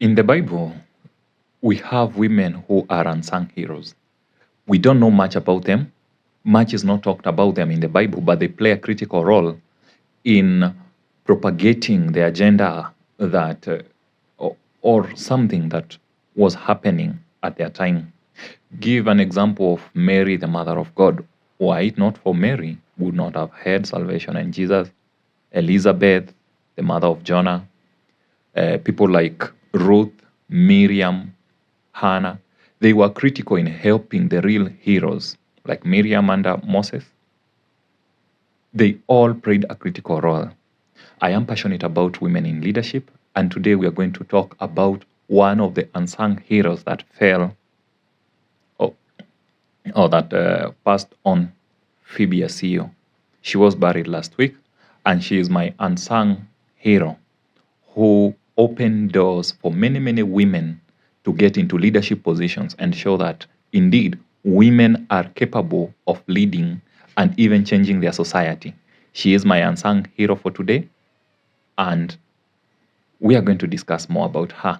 In the Bible, we have women who are unsung heroes. We don't know much about them. Much is not talked about them in the Bible, but they play a critical role in propagating the agenda that, or something that was happening at their time. Give an example of Mary, the mother of God. Were it not for Mary, we would not have had salvation in Jesus. Elizabeth, the mother of Jonah, people like Ruth, Miriam, Hannah, they were critical in helping the real heroes, like Miriam under Moses. They all played a critical role. I am passionate about women in leadership, and today we are going to talk about one of the unsung heroes that fell or that passed on, Phoebe Asiyo. She was buried last week, and she is my unsung hero who opened doors for many, many women to get into leadership positions and show that indeed women are capable of leading and even changing their society. She is my unsung hero for today, and we are going to discuss more about her.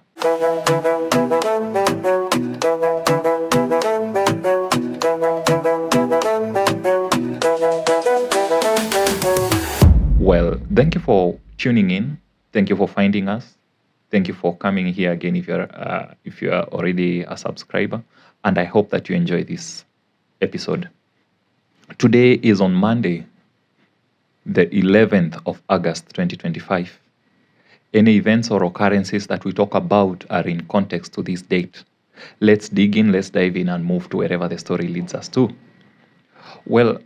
Well, thank you for tuning in. Thank you for finding us. Thank you for coming here again if you're already a subscriber. And I hope that you enjoy this episode. Today is on Monday, the 11th of August 2025. Any events or occurrences that we talk about are in context to this date. Let's dig in, let's dive in and move to wherever the story leads us to. Well,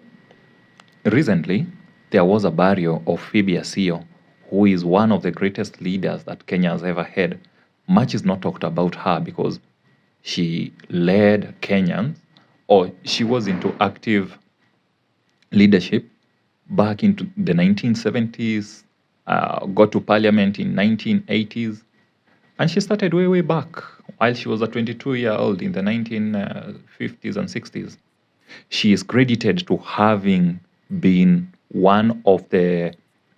recently, there was a burial of Phoebe Asiyo, who is one of the greatest leaders that Kenya has ever had. Much is not talked about her because she led Kenyans, or she was into active leadership back into the 1970s, got to parliament in 1980s, and she started way, way back while she was a 22-year-old in the 1950s and 60s. She is credited to having been one of the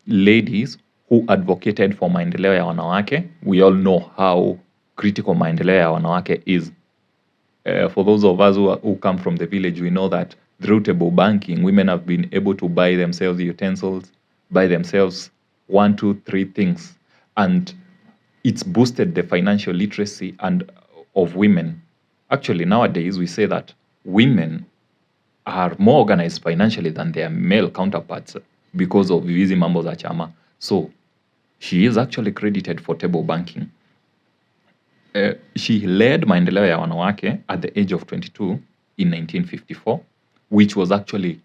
ladies who advocated for maendeleo ya wanawake. We all know how critical maendeleo ya wanawake is. For those of us who come from the village, we know that through table banking, women have been able to buy themselves utensils, buy themselves 1, 2, 3 things. And it's boosted the financial literacy of women. Actually, nowadays, we say that women are more organized financially than their male counterparts because of hizi mambo za chama. So she is actually credited for table banking. She led maendeleo ya wanawake at the age of 22 in 1954, which was actually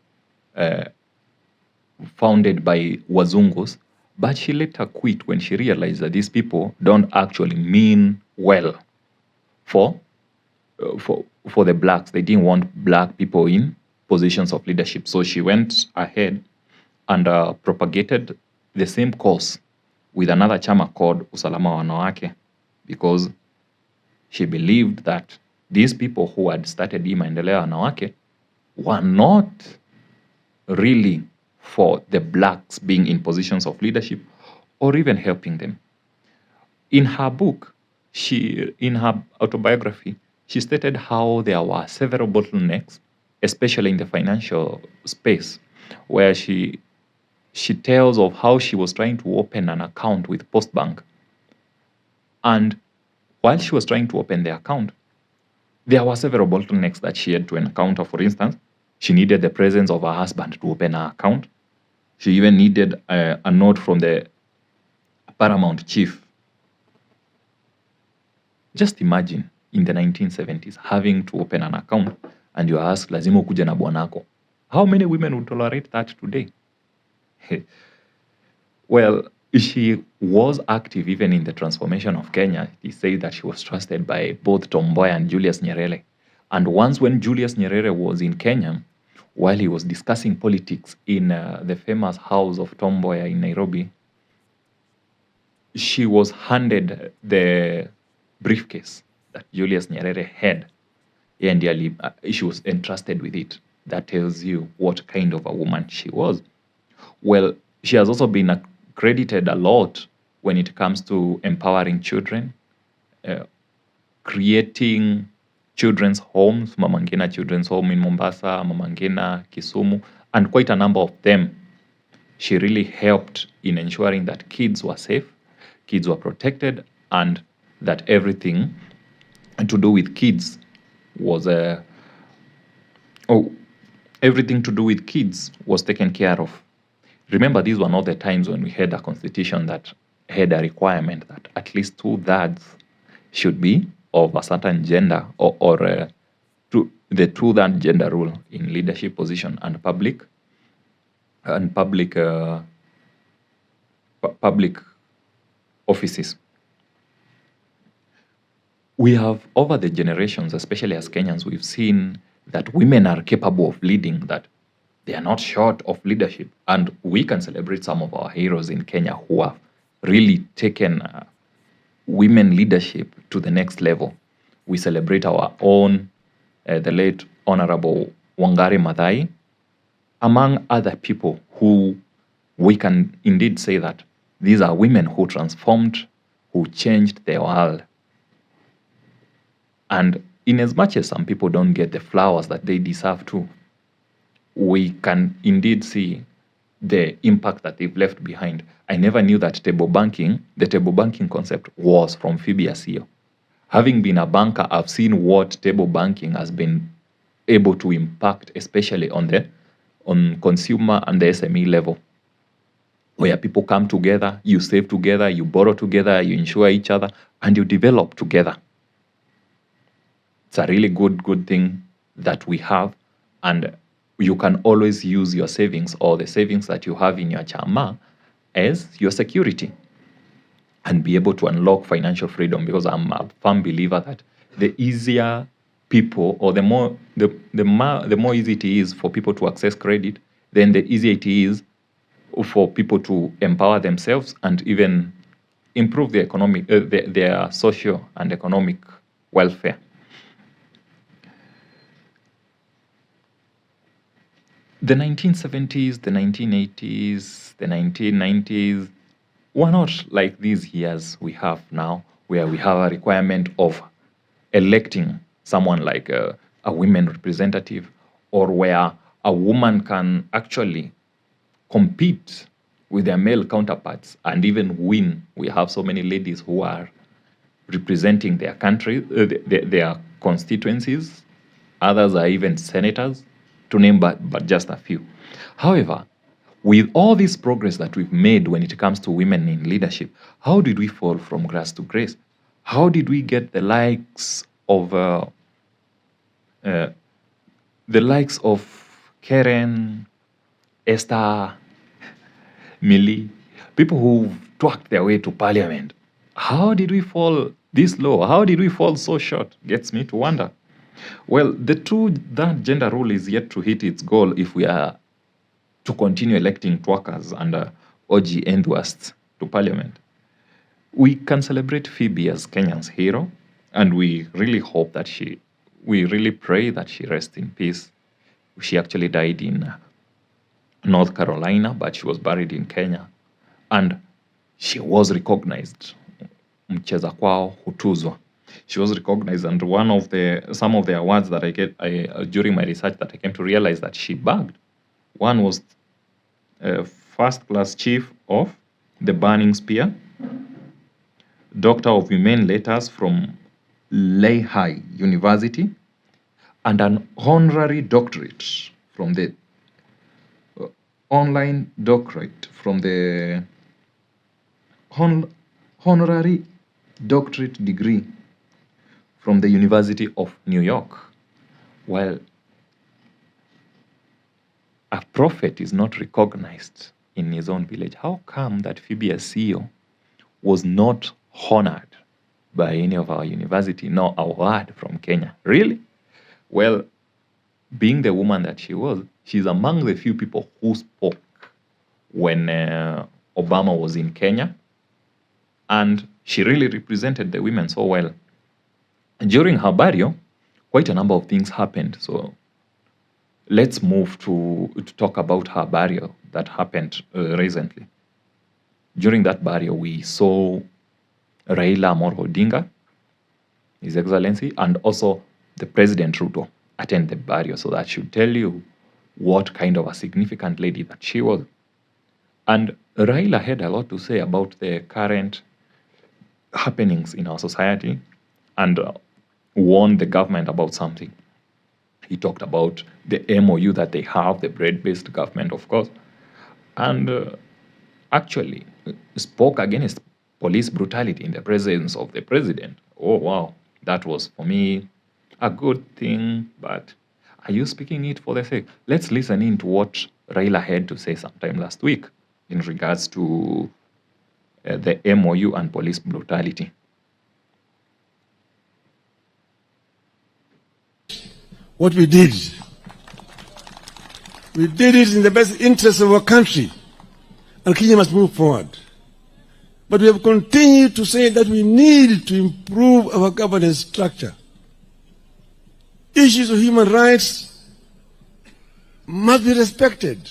founded by Wazungus, but she later quit when she realized that these people don't actually mean well for the blacks. They didn't want black people in positions of leadership. So she went ahead and propagated the same cause with another chama called Usalama wa Wanawake, because she believed that these people who had started hii maendeleo ya wanawake were not really for the blacks being in positions of leadership or even helping them. In her book, in her autobiography, she stated how there were several bottlenecks, especially in the financial space, where she tells of how she was trying to open an account with Postbank. And while she was trying to open the account, there were several bottlenecks that she had to encounter. For instance, she needed the presence of her husband to open her account. She even needed a note from the paramount chief. Just imagine in the 1970s having to open an account and you ask, lazima ukuje na bwanako. How many women would tolerate that today? Well, she was active even in the transformation of Kenya. He said that she was trusted by both Tom Mboya and Julius Nyerere. And once when Julius Nyerere was in Kenya, while he was discussing politics in the famous house of Tom Mboya in Nairobi, she was handed the briefcase that Julius Nyerere had, and she was entrusted with it. That tells you what kind of a woman she was. Well, she has also been credited a lot when it comes to empowering children, uh, creating children's homes, Mama Ngina Children's Home in Mombasa, Mama Ngina, Kisumu, and quite a number of them. She really helped in ensuring that kids were safe, kids were protected, and that everything to do with kids was everything to do with kids was taken care of. Remember, these were not the times when we had a constitution that had a requirement that at least 2/3 should be of a certain gender, or the 2/3 gender rule in leadership position and public offices. We have, over the generations, especially as Kenyans, we've seen that women are capable of leading, that they are not short of leadership. And we can celebrate some of our heroes in Kenya who have really taken women leadership to the next level. We celebrate our own, the late Honorable Wangari Maathai, among other people who we can indeed say that these are women who transformed, who changed the world. And in as much as some people don't get the flowers that they deserve to, we can indeed see the impact that they've left behind. I never knew that the table banking concept was from Phoebe Asiyo. Having been a banker, I've seen what table banking has been able to impact, especially on consumer and the SME level, where people come together, you save together, you borrow together, you insure each other, and you develop together. It's a really good thing that we have, and you can always use your savings or the savings that you have in your chama as your security and be able to unlock financial freedom, because I'm a firm believer that the easier people, or the more easy it is for people to access credit, then the easier it is for people to empower themselves and even improve their their social and economic welfare. The 1970s, the 1980s, the 1990s were not like these years we have now, where we have a requirement of electing someone like a women representative, or where a woman can actually compete with their male counterparts and even win. We have so many ladies who are representing their country, their constituencies. Others are even senators, to name but just a few. However, with all this progress that we've made when it comes to women in leadership, how did we fall from grace to grace? How did we get the likes of Karen, Esther, Millie, people who've twerked their way to parliament? How did we fall this low? How did we fall so short? Gets me to wonder. Well, that gender rule is yet to hit its goal if we are to continue electing twerkers and OG enthusiasts to parliament. We can celebrate Phoebe as Kenya's hero, and we really hope that we really pray that she rests in peace. She actually died in North Carolina, but she was buried in Kenya, and she was recognized. Mcheza kwao hutuzwa. She was recognized, and some of the awards that I get during my research that I came to realize that she bagged. One was First Class Chief of the Burning Spear, Doctor of Humane Letters from Lehigh University, and an honorary doctorate from the honorary doctorate degree from the University of New York. Well, a prophet is not recognized in his own village. How come that Phoebe Asiyo was not honored by any of our university, nor award from Kenya? Really? Well, being the woman that she was, she's among the few people who spoke when Obama was in Kenya, and she really represented the women so well. During her burial, quite a number of things happened. So let's move to talk about her burial that happened recently. During that burial, we saw Raila Odinga, His Excellency, and also the President Ruto attend the burial. So that should tell you what kind of a significant lady that she was. And Raila had a lot to say about the current happenings in our society and warned the government about something. He talked about the MOU that they have, the bread-based government, of course, and actually spoke against police brutality in the presence of the president. Oh, wow. That was, for me, a good thing, but are you speaking it for the sake? Let's listen in to what Raila had to say sometime last week in regards to the MOU and police brutality. What we did it in the best interest of our country, and Kenya must move forward. But we have continued to say that we need to improve our governance structure. Issues of human rights must be respected.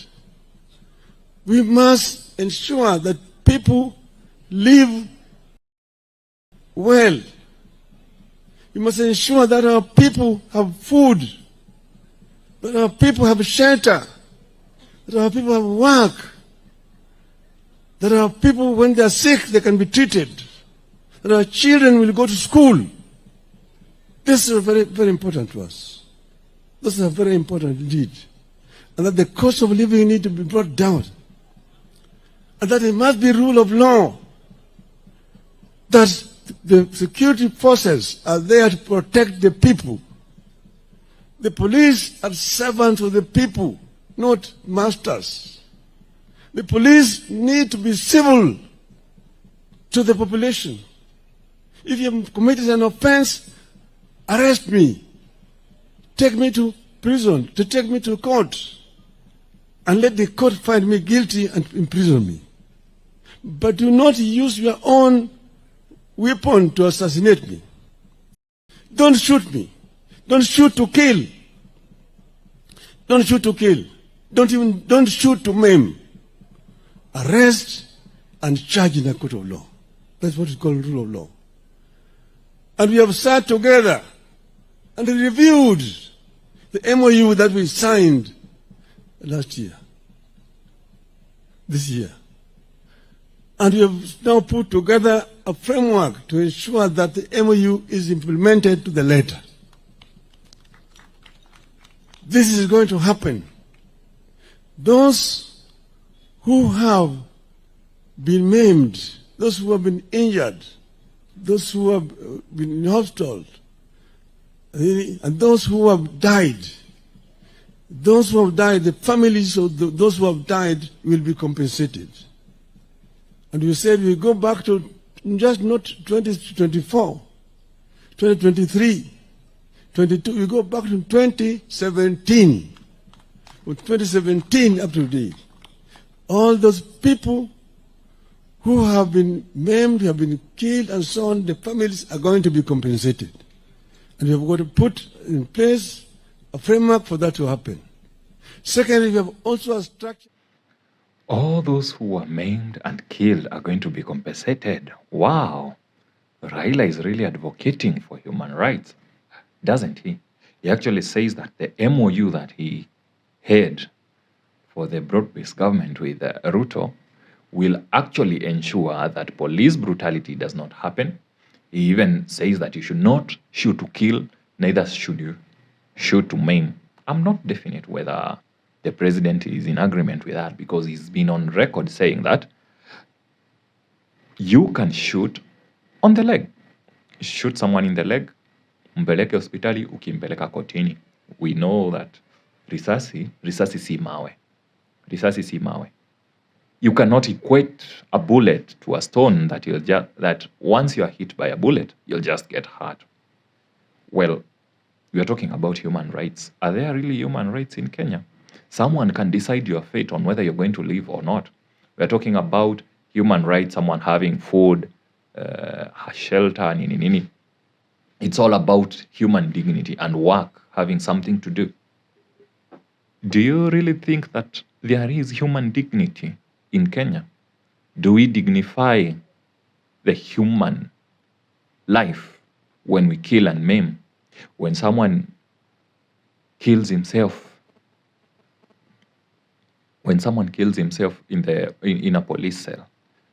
We must ensure that people live well. We must ensure that our people have food, that our people have shelter, that our people have work, that our people, when they are sick, they can be treated, that our children will go to school. This is very, very important to us. This is a very important indeed. And that the cost of living need to be brought down. And that it must be rule of law. That the security forces are there to protect the people. The police are servants of the people, not masters. The police need to be civil to the population. If you have committed an offense, arrest me. Take me to prison, take me to court, and let the court find me guilty and imprison me. But do not use your own weapon to assassinate me. Don't shoot me. Don't shoot to kill. Don't shoot to kill. Don't shoot to maim. Arrest and charge in a court of law. That's what is called rule of law. And we have sat together and reviewed the MOU that we signed last year, this year. And we have now put together a framework to ensure that the MOU is implemented to the letter. This is going to happen. Those who have been maimed, those who have been injured, those who have been in hospital, and those who have died, the families of those who have died will be compensated. And we said we go back to just not 2024, 2023, 22, we go back to 2017. From 2017 up to date, all those people who have been maimed, who have been killed and so on, the families are going to be compensated. And we have got to put in place a framework for that to happen. Secondly, we have also a structure. All those who were maimed and killed are going to be compensated. Wow. Raila is really advocating for human rights, doesn't he? He actually says that the MOU that he had for the broad-based government with Ruto will actually ensure that police brutality does not happen. He even says that you should not shoot to kill, neither should you shoot to maim. I'm not definite whether the president is in agreement with that, because he's been on record saying that you can shoot on the leg. Shoot someone in the leg, mpeleke hospitali, ukimpeleka kotini. We know that risasi si mawe. Risasi si mawe. You cannot equate a bullet to a stone that once you are hit by a bullet, you'll just get hurt. Well, we are talking about human rights. Are there really human rights in Kenya? Someone can decide your fate on whether you're going to live or not. We're talking about human rights, someone having food, shelter, nini. It's all about human dignity and work, having something to do. Do you really think that there is human dignity in Kenya? Do we dignify the human life when we kill and maim, when someone kills himself, in a police cell,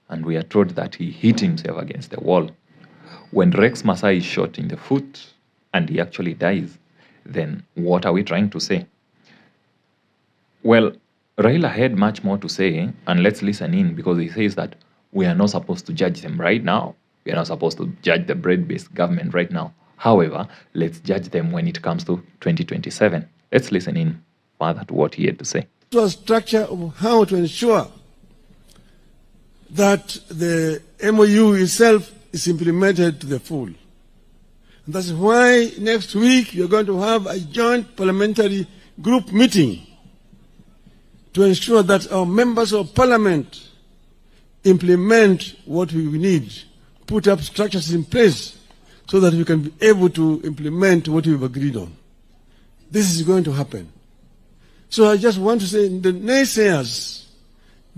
and we are told that he hit himself against the wall, when Rex Masai is shot in the foot and he actually dies, then what are we trying to say? Well, Raila had much more to say, and let's listen in, because he says that we are not supposed to judge them right now. We are not supposed to judge the bread-based government right now. However, let's judge them when it comes to 2027. Let's listen in further to what he had to say. A structure of how to ensure that the MOU itself is implemented to the full. And that's why next week you're going to have a joint parliamentary group meeting to ensure that our members of parliament implement what we need, put up structures in place so that we can be able to implement what we've agreed on. This is going to happen. So I just want to say, the naysayers,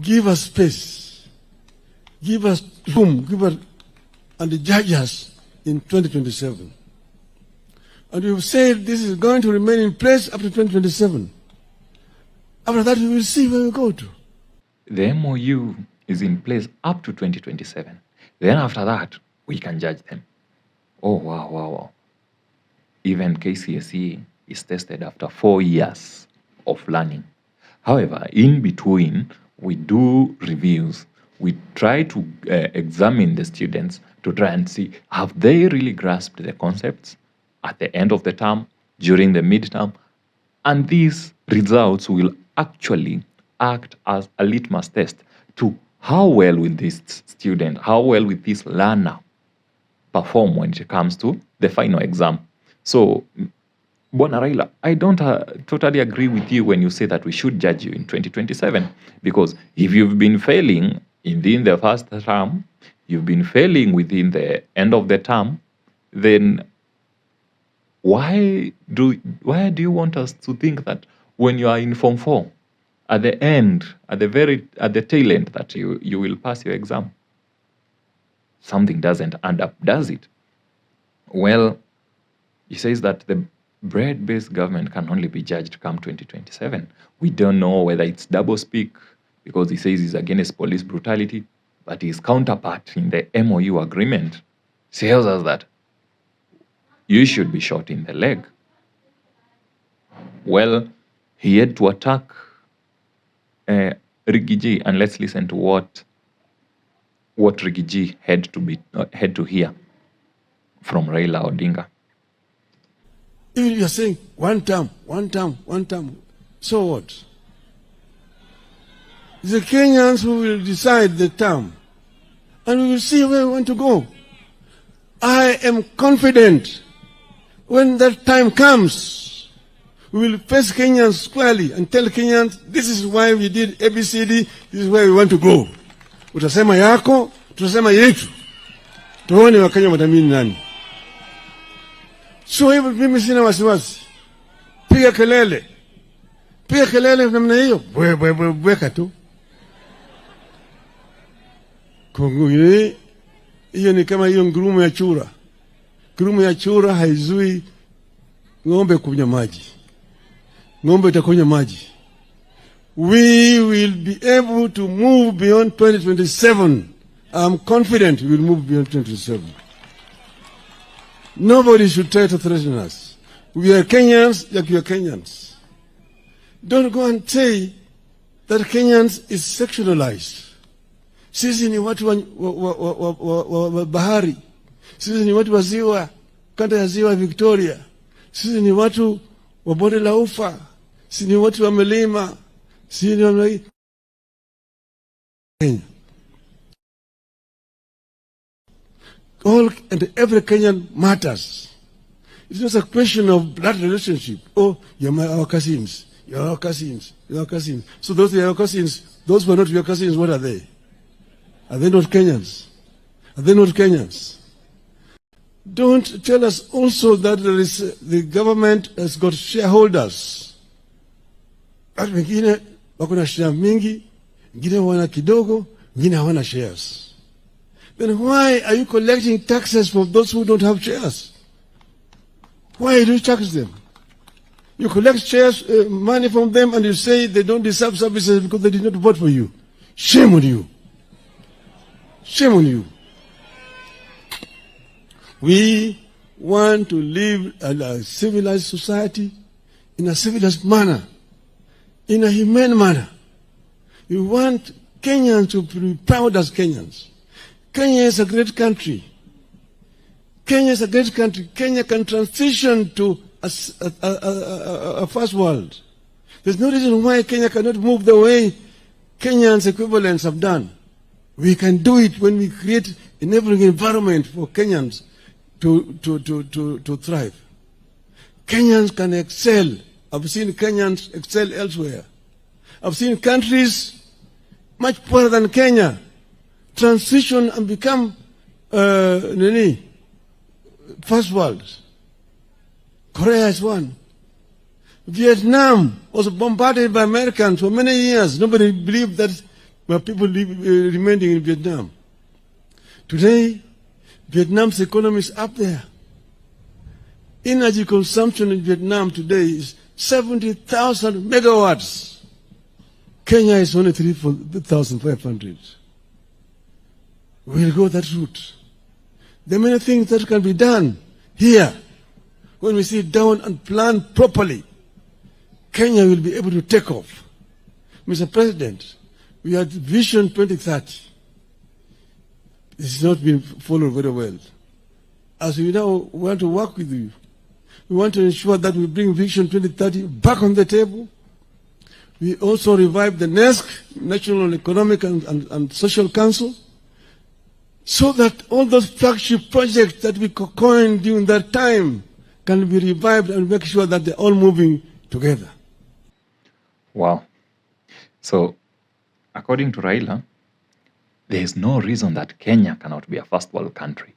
give us space, give us room, and judge us in 2027. And we've said this is going to remain in place up to 2027. After that, we will see where we go to. The MOU is in place up to 2027. Then after that, we can judge them. Oh, wow. Even KCSE is tested after 4 years of learning. However, in between, we do reviews. We try to examine the students to try and see, have they really grasped the concepts at the end of the term, during the midterm? And these results will actually act as a litmus test to how well will this student, how well will this learner perform when it comes to the final exam. So, Bwana Raila, I don't totally agree with you when you say that we should judge you in 2027, because if you've been failing within the first term, you've been failing within the end of the term, then why do you want us to think that when you are in Form 4, at the end, at the tail end, that you will pass your exam? Something doesn't add up, does it? Well, he says that the bread-based government can only be judged come 2027. We don't know whether it's doublespeak, because he says he's against police brutality, but his counterpart in the MOU agreement tells us that you should be shot in the leg. Well, he had to attack Rigiji, and let's listen to what Rigiji had to hear from Raila Odinga. Even you're saying one term, so what? It's the Kenyans who will decide the term, and we will see where we want to go. I am confident when that time comes, we will face Kenyans squarely and tell Kenyans, this is why we did ABCD, this is where we want to go. Utasema yako, tutasema yetu. Tuone Wakenya watamini nani. So hivyo mimi sina wasiwasi. Piga kelele namna hiyo. Bweka tu. Kongo hiyo ni kama hiyo ngurumo ya chura. Ngurumo ya chura haizui ng'ombe kunywa maji. Ng'ombe itakunywa maji. We will be able to move beyond 2027. I'm confident we will move beyond 2027. Nobody should try to threaten us. We are Kenyans like you are Kenyans. Don't go and say that Kenyans is sectionalized. Sisi ni watu wa bahari. Sisi ni watu wa ziwa, kanda ya ziwa Victoria. Sisi ni watu wa bonde la ufa. Sisi ni watu wa milima. Sisi ni Kenya. All and every Kenyan matters. It's not a question of blood relationship. Oh, you're our cousins. You're our cousins. You're our cousins. So those are your cousins. Those who are not your cousins, what are they? Are they not Kenyans? Are they not Kenyans? Don't tell us also that the government has got shareholders. Watu wengine wako na share mingi, wengine wana kidogo, wengine hawana shares. Then why are you collecting taxes from those who don't have shares? Why do you tax them? You collect shares, money from them, and you say they don't deserve services because they did not vote for you. Shame on you. Shame on you. We want to live in a civilized society in a civilized manner, in a humane manner. We want Kenyans to be proud as Kenyans. Kenya is a great country. Kenya is a great country. Kenya can transition to a first world. There's no reason why Kenya cannot move the way Kenyans equivalents have done. We can do it when we create enabling environment for Kenyans to thrive. Kenyans can excel. I've seen Kenyans excel elsewhere. I've seen countries much poorer than Kenya transition and become first world. Korea is one. Vietnam was bombarded by Americans for many years. Nobody believed that people remaining in Vietnam. Today, Vietnam's economy is up there. Energy consumption in Vietnam today is 70,000 megawatts. Kenya is only 3,500. We'll go that route. There are many things that can be done here. When we sit down and plan properly, Kenya will be able to take off. Mr. President, we had Vision 2030. It's not been followed very well. As we now want to work with you, we want to ensure that we bring Vision 2030 back on the table. We also revive the NESC, National Economic and Social Council, so that all those flagship projects that we coined during that time can be revived and make sure that they're all moving together. Wow. So, according to Raila, there is no reason that Kenya cannot be a first world country.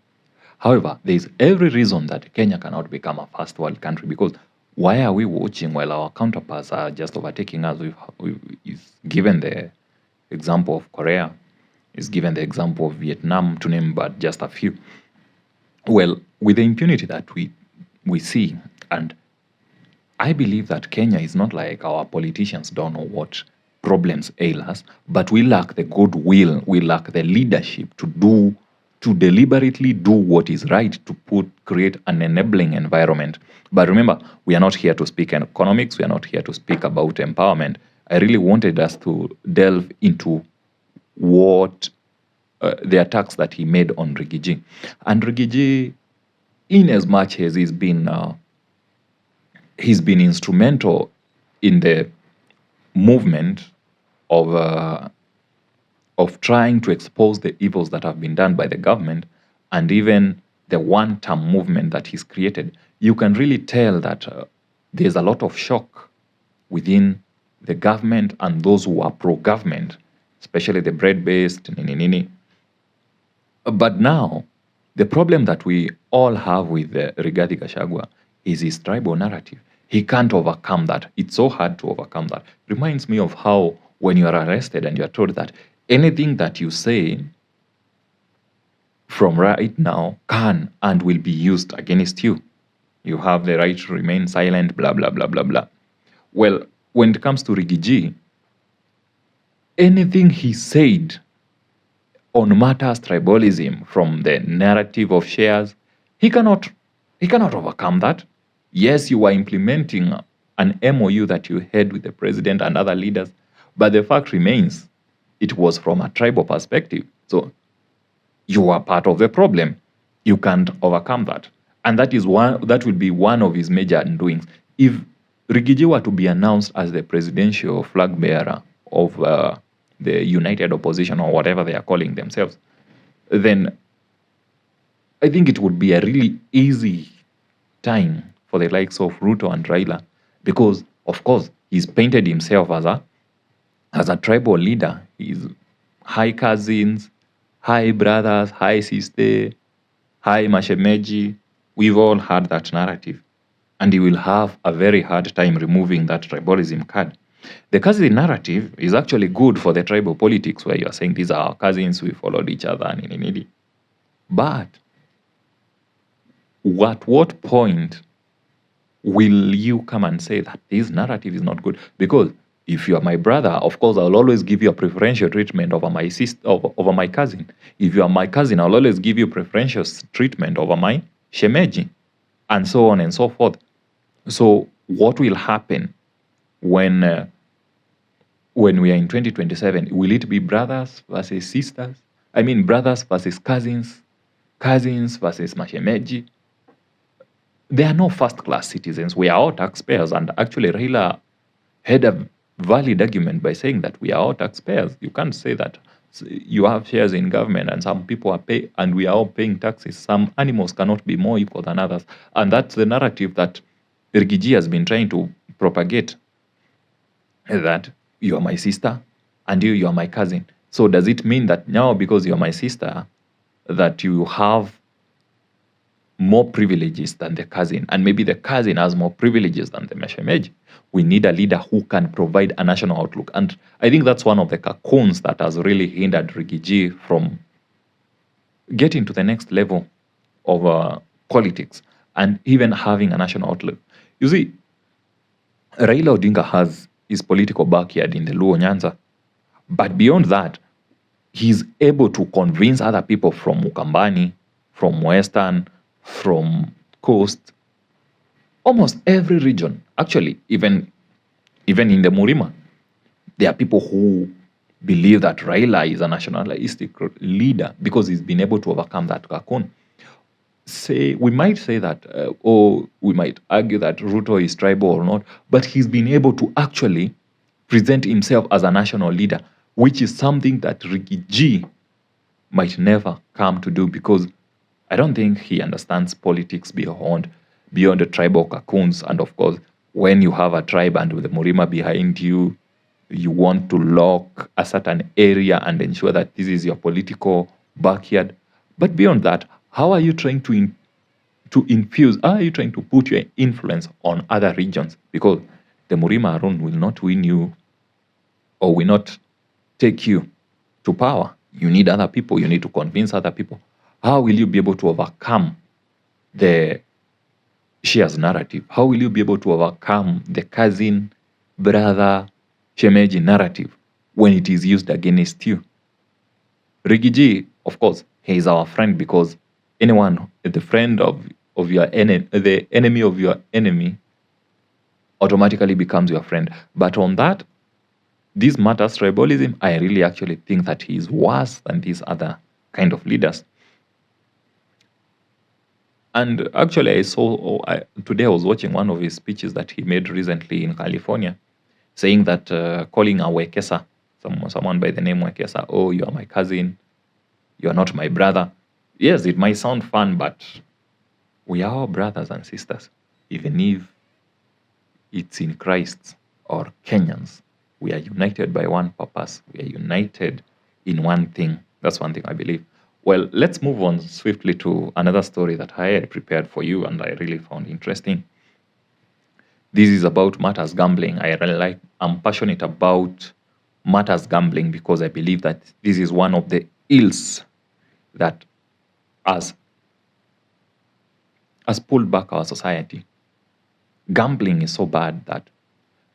However, there is every reason that Kenya cannot become a first world country, because why are we watching while our counterparts are just overtaking us? We've given the example of Korea, is given the example of Vietnam, to name but just a few. Well, with the impunity that we see, and I believe that Kenya is not like our politicians don't know what problems ail us, but we lack the goodwill, we lack the leadership to deliberately do what is right, to create an enabling environment. But remember, we are not here to speak economics, we are not here to speak about empowerment. I really wanted us to delve into what the attacks that he made on Rigiji. And Rigiji, in as much as he's been instrumental in the movement of trying to expose the evils that have been done by the government, and even the one-term movement that he's created, you can really tell that there's a lot of shock within the government and those who are pro-government, especially the bread-based. But now, the problem that we all have with Rigathi Gachagua is his tribal narrative. He can't overcome that. It's so hard to overcome that. Reminds me of how when you are arrested and you are told that anything that you say from right now can and will be used against you. You have the right to remain silent, blah, blah, blah, blah, blah. Well, when it comes to Rigiji, anything he said on matters tribalism, from the narrative of shares, he cannot overcome that. Yes, you are implementing an MOU that you had with the president and other leaders, but the fact remains, it was from a tribal perspective. So you are part of the problem. You can't overcome that. And that will be one of his major undoings. If Rigiji were to be announced as the presidential flag bearer of the United Opposition, or whatever they are calling themselves, then I think it would be a really easy time for the likes of Ruto and Raila, because, of course, he's painted himself as a tribal leader. He's high cousins, high brothers, high sister, high mashemeji. We've all had that narrative. And he will have a very hard time removing that tribalism card. The cousin narrative is actually good for the tribal politics, where you are saying these are our cousins, we followed each other, but at what point will you come and say that this narrative is not good? Because if you are my brother, of course, I'll always give you a preferential treatment over my sister, over my cousin. If you are my cousin, I'll always give you preferential treatment over my shemeji, and so on and so forth. So what will happen when we are in 2027? Will it be brothers versus sisters? I mean, brothers versus cousins, cousins versus mashemeji? They are no first-class citizens. We are all taxpayers, and actually Raila had a valid argument by saying that we are all taxpayers. You can't say that you have shares in government and some people are paying, and we are all paying taxes. Some animals cannot be more equal than others, and that's the narrative that Rigiji has been trying to propagate, that you are my sister and you are my cousin. So does it mean that now because you are my sister that you have more privileges than the cousin, and maybe the cousin has more privileges than the meshemeji? We need a leader who can provide a national outlook, and I think that's one of the cocoons that has really hindered Rigiji from getting to the next level of politics and even having a national outlook. You see, Raila Odinga has his political backyard in the Luo Nyanza, but beyond that, he's able to convince other people from Mukambani, from Western, from Coast, almost every region. Actually, even in the Murima, there are people who believe that Raila is a nationalistic leader because he's been able to overcome that cocoon. We might say that, or we might argue that Ruto is tribal or not, but he's been able to actually present himself as a national leader, which is something that Rigiji might never come to do, because I don't think he understands politics beyond the tribal cocoons. And of course, when you have a tribe and with the Murima behind you, you want to lock a certain area and ensure that this is your political backyard. But beyond that, how are you trying to infuse, how are you trying to put your influence on other regions? Because the Murima alone will not win you or will not take you to power. You need other people. You need to convince other people. How will you be able to overcome the shares narrative? How will you be able to overcome the cousin, brother, shemeji narrative when it is used against you? Rigiji, of course, he is our friend, because anyone, the friend of your enemy, the enemy of your enemy, automatically becomes your friend. But on that, this matters tribalism, I really actually think that he is worse than these other kind of leaders. And actually, today I was watching one of his speeches that he made recently in California, saying that calling a Wekesa, someone by the name Wekesa, oh, you are my cousin, you are not my brother. Yes, it might sound fun, but we are all brothers and sisters, even if it's in Christ or Kenyans. We are united by one purpose. We are united in one thing. That's one thing I believe. Well, let's move on swiftly to another story that I had prepared for you and I really found interesting. This is about matters gambling. I'm passionate about matters gambling because I believe that this is one of the ills that has pulled back our society. Gambling is so bad that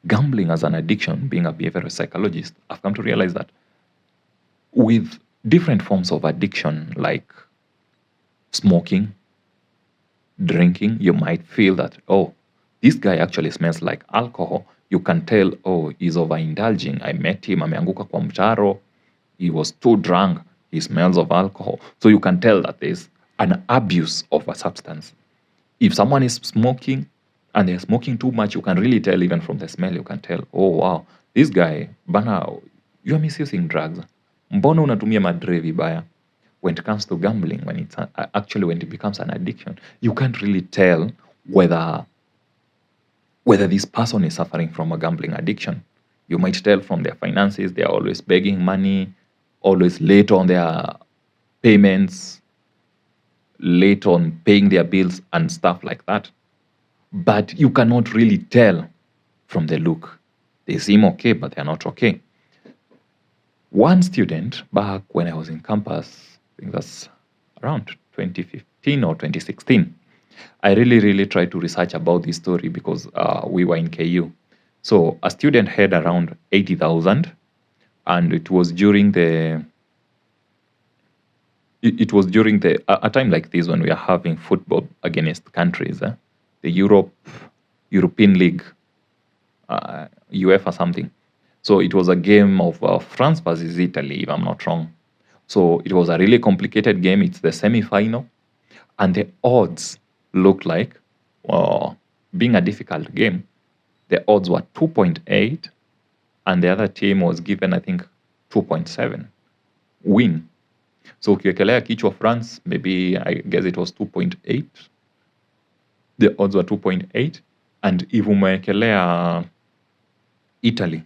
gambling as an addiction, being a behavioral psychologist, I've come to realize that with different forms of addiction like smoking, drinking, you might feel that, oh, this guy actually smells like alcohol. You can tell, oh, he's overindulging. I met him, ameanguka kwa mtaro. He was too drunk. He smells of alcohol. So you can tell that there's an abuse of a substance. If someone is smoking and they're smoking too much, you can really tell, even from the smell, you can tell, oh, wow, this guy, bana, you're misusing drugs. Mbona unatumia madre vibaya? When it comes to gambling, when it becomes an addiction, you can't really tell whether this person is suffering from a gambling addiction. You might tell from their finances, they are always begging money, always late on their payments, late on paying their bills and stuff like that. But you cannot really tell from the look. They seem okay, but they're not okay. One student, back when I was in campus, I think that's around 2015 or 2016, I really tried to research about this story because we were in KU. So a student had around 80,000, and it was during the a time like this when we are having football against countries, the European League, UEFA something. So it was a game of France versus Italy, if I'm not wrong. So it was a really complicated game. It's the semi-final, and the odds looked like, being a difficult game, the odds were 2.8, and the other team was given, I think, 2.7 win. So ukiekelea kichwa France, maybe I guess it was 2.8. The odds were 2.8, and if umewekelea Italy,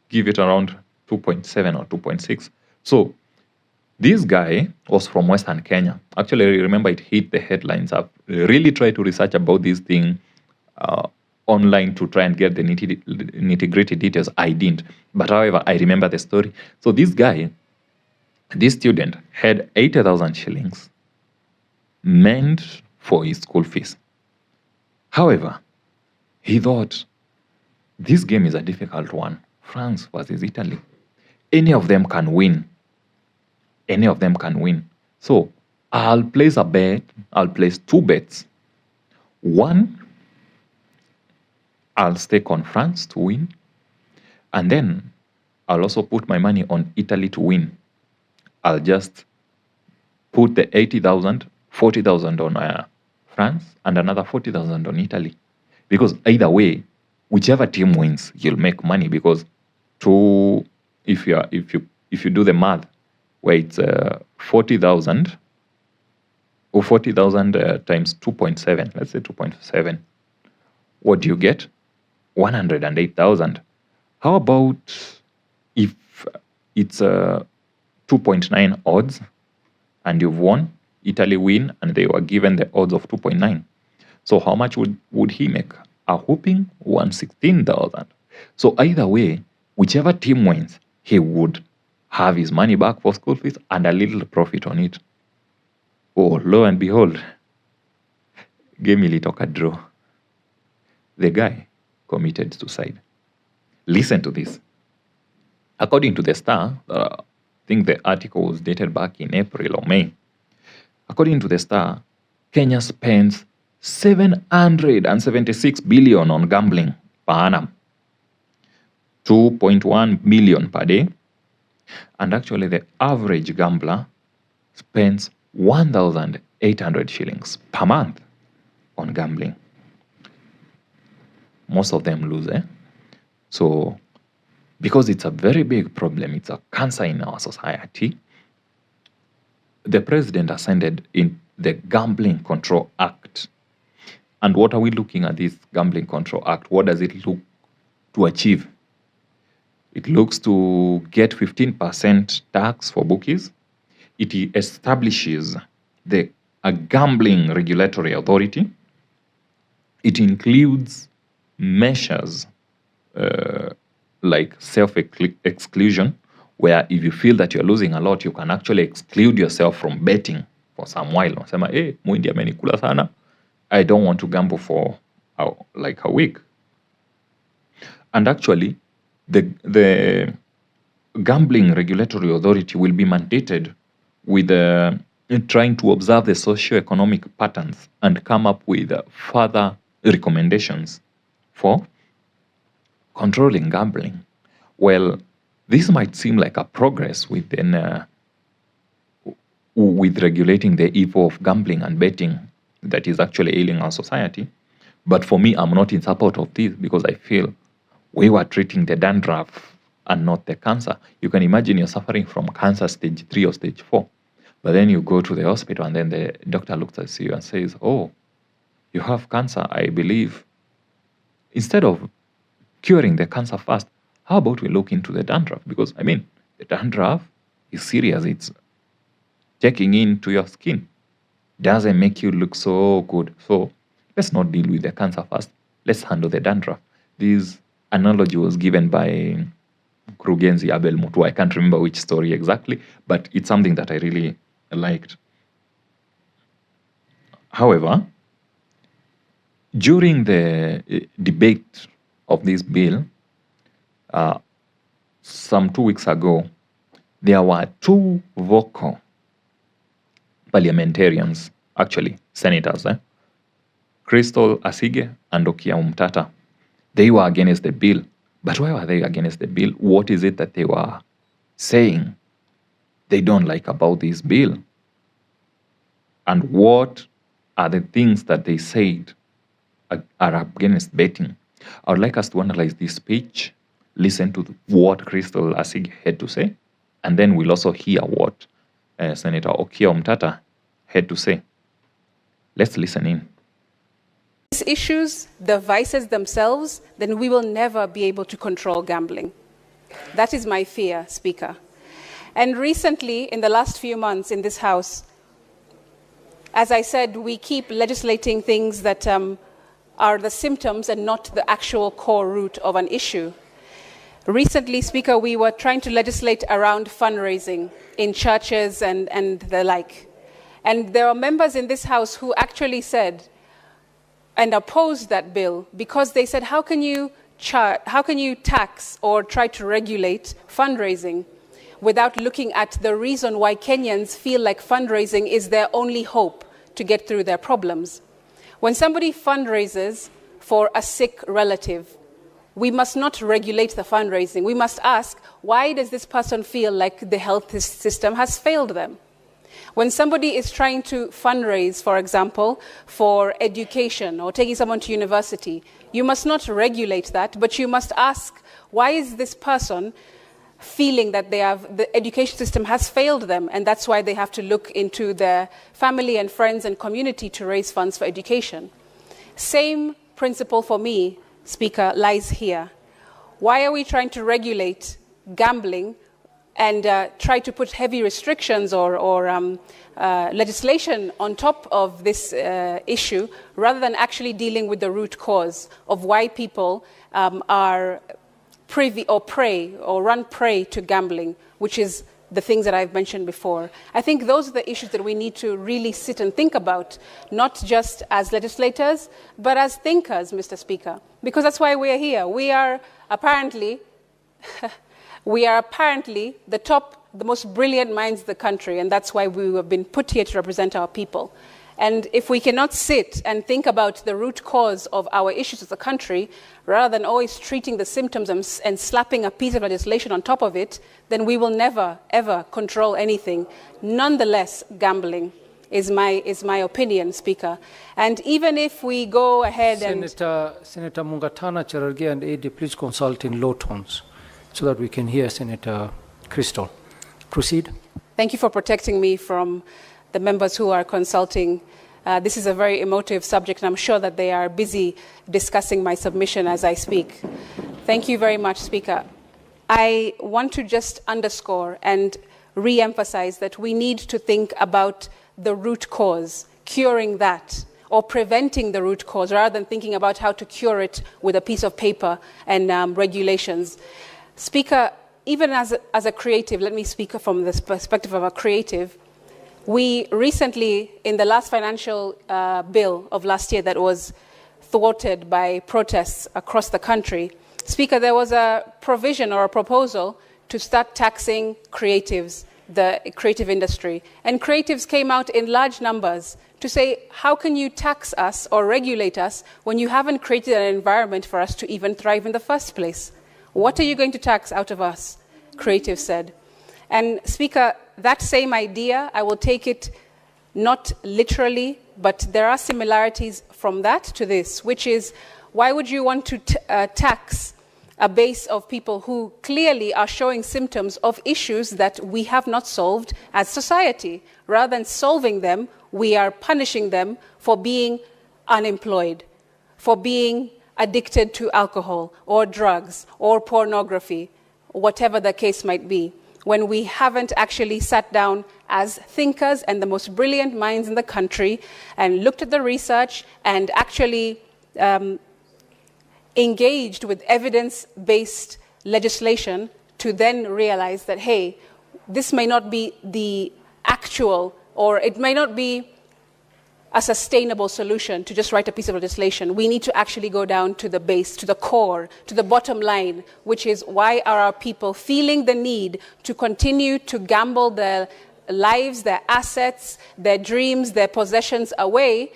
give it around 2.7 or 2.6. So this guy was from Western Kenya. Actually, I remember it hit the headlines. I've really tried to research about this thing online to try and get the nitty-gritty details. I didn't. But however, I remember the story. So this guy, this student, had 80,000 shillings meant for his school fees. However, he thought, this game is a difficult one. France versus Italy. Any of them can win. Any of them can win. So I'll place a bet. I'll place 2 bets. One, I'll stake on France to win. And then I'll also put my money on Italy to win. I'll just put the 80,000, 40,000 on France and another 40,000 on Italy. Because either way, whichever team wins, you'll make money, because if you do the math, where it's 40,000 or 40,000 times 2.7, let's say 2.7, what do you get? 108,000. How about if it's 2.9 odds and you've won, Italy win, and they were given the odds of 2.9? So how much would he make? A whooping 116,000. So either way, whichever team wins, he would have his money back for school fees and a little profit on it. Oh, lo and behold, game ilitoka draw. The guy committed suicide. Listen to this. According to the Star, I think the article was dated back in April or May. According to the Star, Kenya spends 776 billion on gambling per annum, 2.1 million per day. And actually, the average gambler spends 1,800 shillings per month on gambling. Most of them lose, So, because it's a very big problem, it's a cancer in our society, the president ascended in the Gambling Control Act. And what are we looking at this Gambling Control Act? What does it look to achieve? It looks to get 15% tax for bookies. It establishes a gambling regulatory authority. It includes measures like self-exclusion, where if you feel that you're losing a lot, you can actually exclude yourself from betting for some while. Unasema, muindi amenikula sana, I don't want to gamble for like a week. And actually, the Gambling Regulatory Authority will be mandated with trying to observe the socio-economic patterns and come up with further recommendations for controlling gambling. Well, this might seem like a progress with regulating the evil of gambling and betting that is actually ailing our society. But for me, I'm not in support of this, because I feel we were treating the dandruff and not the cancer. You can imagine you're suffering from cancer stage 3 or stage 4. But then you go to the hospital and then the doctor looks at you and says, oh, you have cancer, I believe. Instead of curing the cancer first, how about we look into the dandruff? Because, the dandruff is serious. It's checking into your skin. Doesn't make you look so good. So let's not deal with the cancer first. Let's handle the dandruff. This analogy was given by Kurugenzi Abel Mutu. I can't remember which story exactly, but it's something that I really liked. However, during the debate of this bill, some 2 weeks ago, there were two vocal parliamentarians, actually senators, Crystal Asige and Okia Umtata. They were against the bill. But why were they against the bill? What is it that they were saying they don't like about this bill? And what are the things that they said are against betting? I would like us to analyze this speech, listen to what Crystal Asige had to say, and then we'll also hear what Senator Okia Umtata had to say. Let's listen in. These issues, the vices themselves, then we will never be able to control gambling. That is my fear, Speaker. And recently, in the last few months in this House, as I said, we keep legislating things that are the symptoms and not the actual core root of an issue. Recently, Speaker, we were trying to legislate around fundraising in churches and the like. And there are members in this House who actually said and opposed that bill because they said, how can you tax or try to regulate fundraising without looking at the reason why Kenyans feel like fundraising is their only hope to get through their problems? When somebody fundraises for a sick relative, we must not regulate the fundraising. We must ask, why does this person feel like the health system has failed them? When somebody is trying to fundraise, for example, for education or taking someone to university, you must not regulate that, but you must ask, why is this person feeling that the education system has failed them, and that's why they have to look into their family and friends and community to raise funds for education? Same principle for me, Speaker, lies here. Why are we trying to regulate gambling and try to put heavy restrictions or legislation on top of this issue, rather than actually dealing with the root cause of why people are privy or prey or run prey to gambling, which is the things that I've mentioned before? I think those are the issues that we need to really sit and think about, not just as legislators, but as thinkers, Mr. Speaker, because that's why we are here. We are apparently the most brilliant minds in the country, and that's why we have been put here to represent our people. And if we cannot sit and think about the root cause of our issues as a country, rather than always treating the symptoms and slapping a piece of legislation on top of it, then we will never, ever control anything. Nonetheless, gambling is my opinion, Speaker. And even if we go ahead Senator Mungatana Cherargei and AD, please consult in low tones so that we can hear Senator Crystal. Proceed. Thank you for protecting me from the members who are consulting. This is a very emotive subject, and I'm sure that they are busy discussing my submission as I speak. Thank you very much, Speaker. I want to just underscore and re-emphasize that we need to think about the root cause, curing that, or preventing the root cause, rather than thinking about how to cure it with a piece of paper and regulations. Speaker, even as a creative, let me speak from the perspective of a creative. We recently, in the last financial bill of last year that was thwarted by protests across the country, Speaker, there was a provision or a proposal to start taxing creatives, the creative industry. And creatives came out in large numbers to say, how can you tax us or regulate us when you haven't created an environment for us to even thrive in the first place? What are you going to tax out of us? Creatives said. And Speaker, that same idea, I will take it not literally, but there are similarities from that to this, which is, why would you want to tax a base of people who clearly are showing symptoms of issues that we have not solved as society? Rather than solving them, we are punishing them for being unemployed, for being addicted to alcohol or drugs or pornography, whatever the case might be, when we haven't actually sat down as thinkers and the most brilliant minds in the country and looked at the research and actually engaged with evidence-based legislation to then realize that, hey, this may not be the actual, or it may not be a sustainable solution to just write a piece of legislation. We need to actually go down to the base, to the core, to the bottom line, which is why are our people feeling the need to continue to gamble their lives, their assets, their dreams, their possessions away,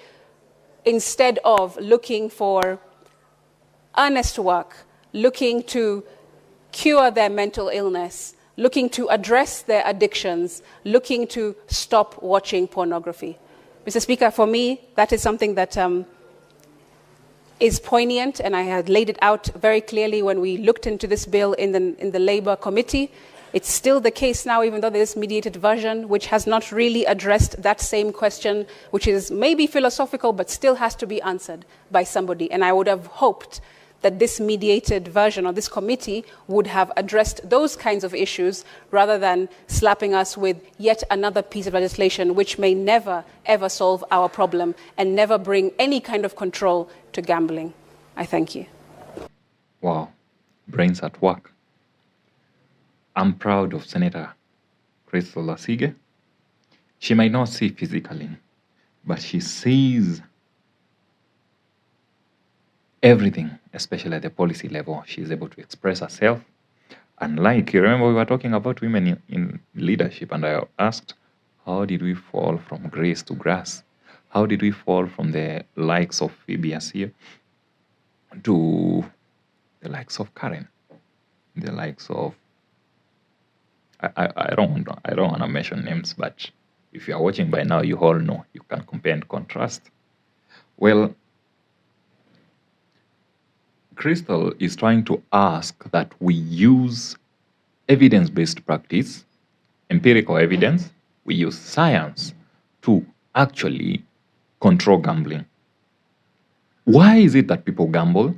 instead of looking for earnest work, looking to cure their mental illness, looking to address their addictions, looking to stop watching pornography. Mr. Speaker, for me, that is something that is poignant, and I had laid it out very clearly when we looked into this bill in the Labour Committee. It's still the case now, even though there's mediated version, which has not really addressed that same question, which is maybe philosophical, but still has to be answered by somebody. And I would have hoped that this mediated version or this committee would have addressed those kinds of issues rather than slapping us with yet another piece of legislation which may never, ever solve our problem and never bring any kind of control to gambling. I thank you. Wow, brains at work. I'm proud of Senator Crystal Asige. She might not see physically, but she sees everything, especially at the policy level. She's able to express herself. And like, you remember we were talking about women in leadership, and I asked, how did we fall from grace to grass? How did we fall from the likes of Phoebe Asiyo to the likes of Karen, the likes of, I don't want to mention names, but if you are watching by now, you all know. You can compare and contrast. Well, Crystal is trying to ask that we use evidence-based practice, empirical evidence, we use science to actually control gambling. Why is it that people gamble?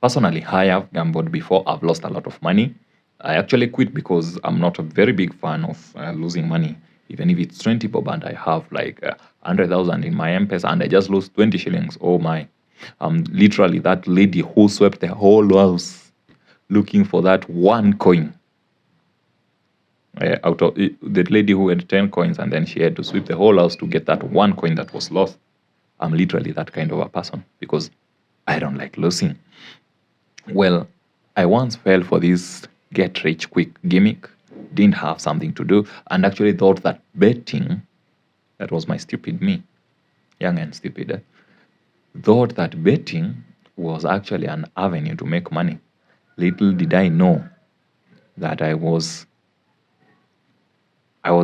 Personally, I have gambled before. I've lost a lot of money. I actually quit because I'm not a very big fan of losing money. Even if it's 20 bob and I have like 100,000 in my M-Pesa and I just lose 20 shillings, oh my. Literally that lady who swept the whole house looking for that one coin. Out of the lady who had 10 coins and then she had to sweep the whole house to get that one coin that was lost. I'm literally that kind of a person because I don't like losing. Well, I once fell for this get rich quick gimmick, didn't have something to do, and actually thought that betting, that was my stupid me, young and stupid, thought that betting was actually an avenue to make money. Little did I know that I was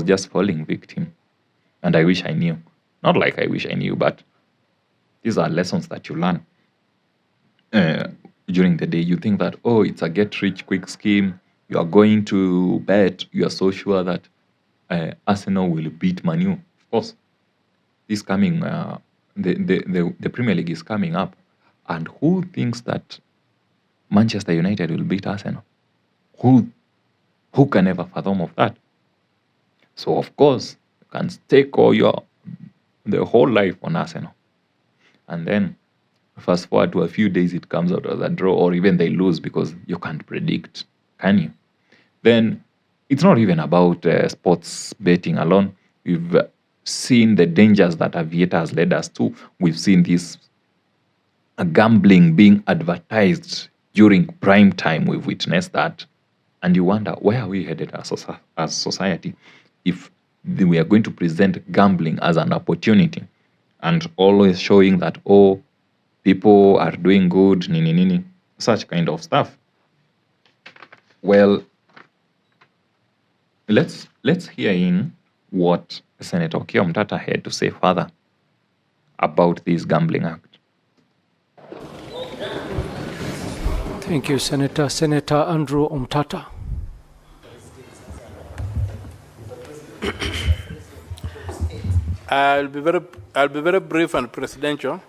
just falling victim. And I wish I knew. Not like I wish I knew, but these are lessons that you learn. During the day, you think that, oh, it's a get-rich-quick scheme. You are going to bet. You are so sure that Arsenal will beat Man U. Of course, this coming, the Premier League is coming up. And who thinks that Manchester United will beat Arsenal? Who can ever fathom of that? So, of course, you can stake the whole life on Arsenal. And then, fast forward to a few days, it comes out as a draw, or even they lose because you can't predict, can you? Then, it's not even about sports betting alone. We've seen the dangers that Aviator has led us to. We've seen this gambling being advertised during prime time. We've witnessed that. And you wonder, where are we headed as society if we are going to present gambling as an opportunity and always showing that, oh, people are doing good, such kind of stuff. Well, let's hear in what Senator Okiya Omtata had to say further about this Gambling Act. Thank you, Senator. Senator Andrew Omtata. I'll be very brief and presidential.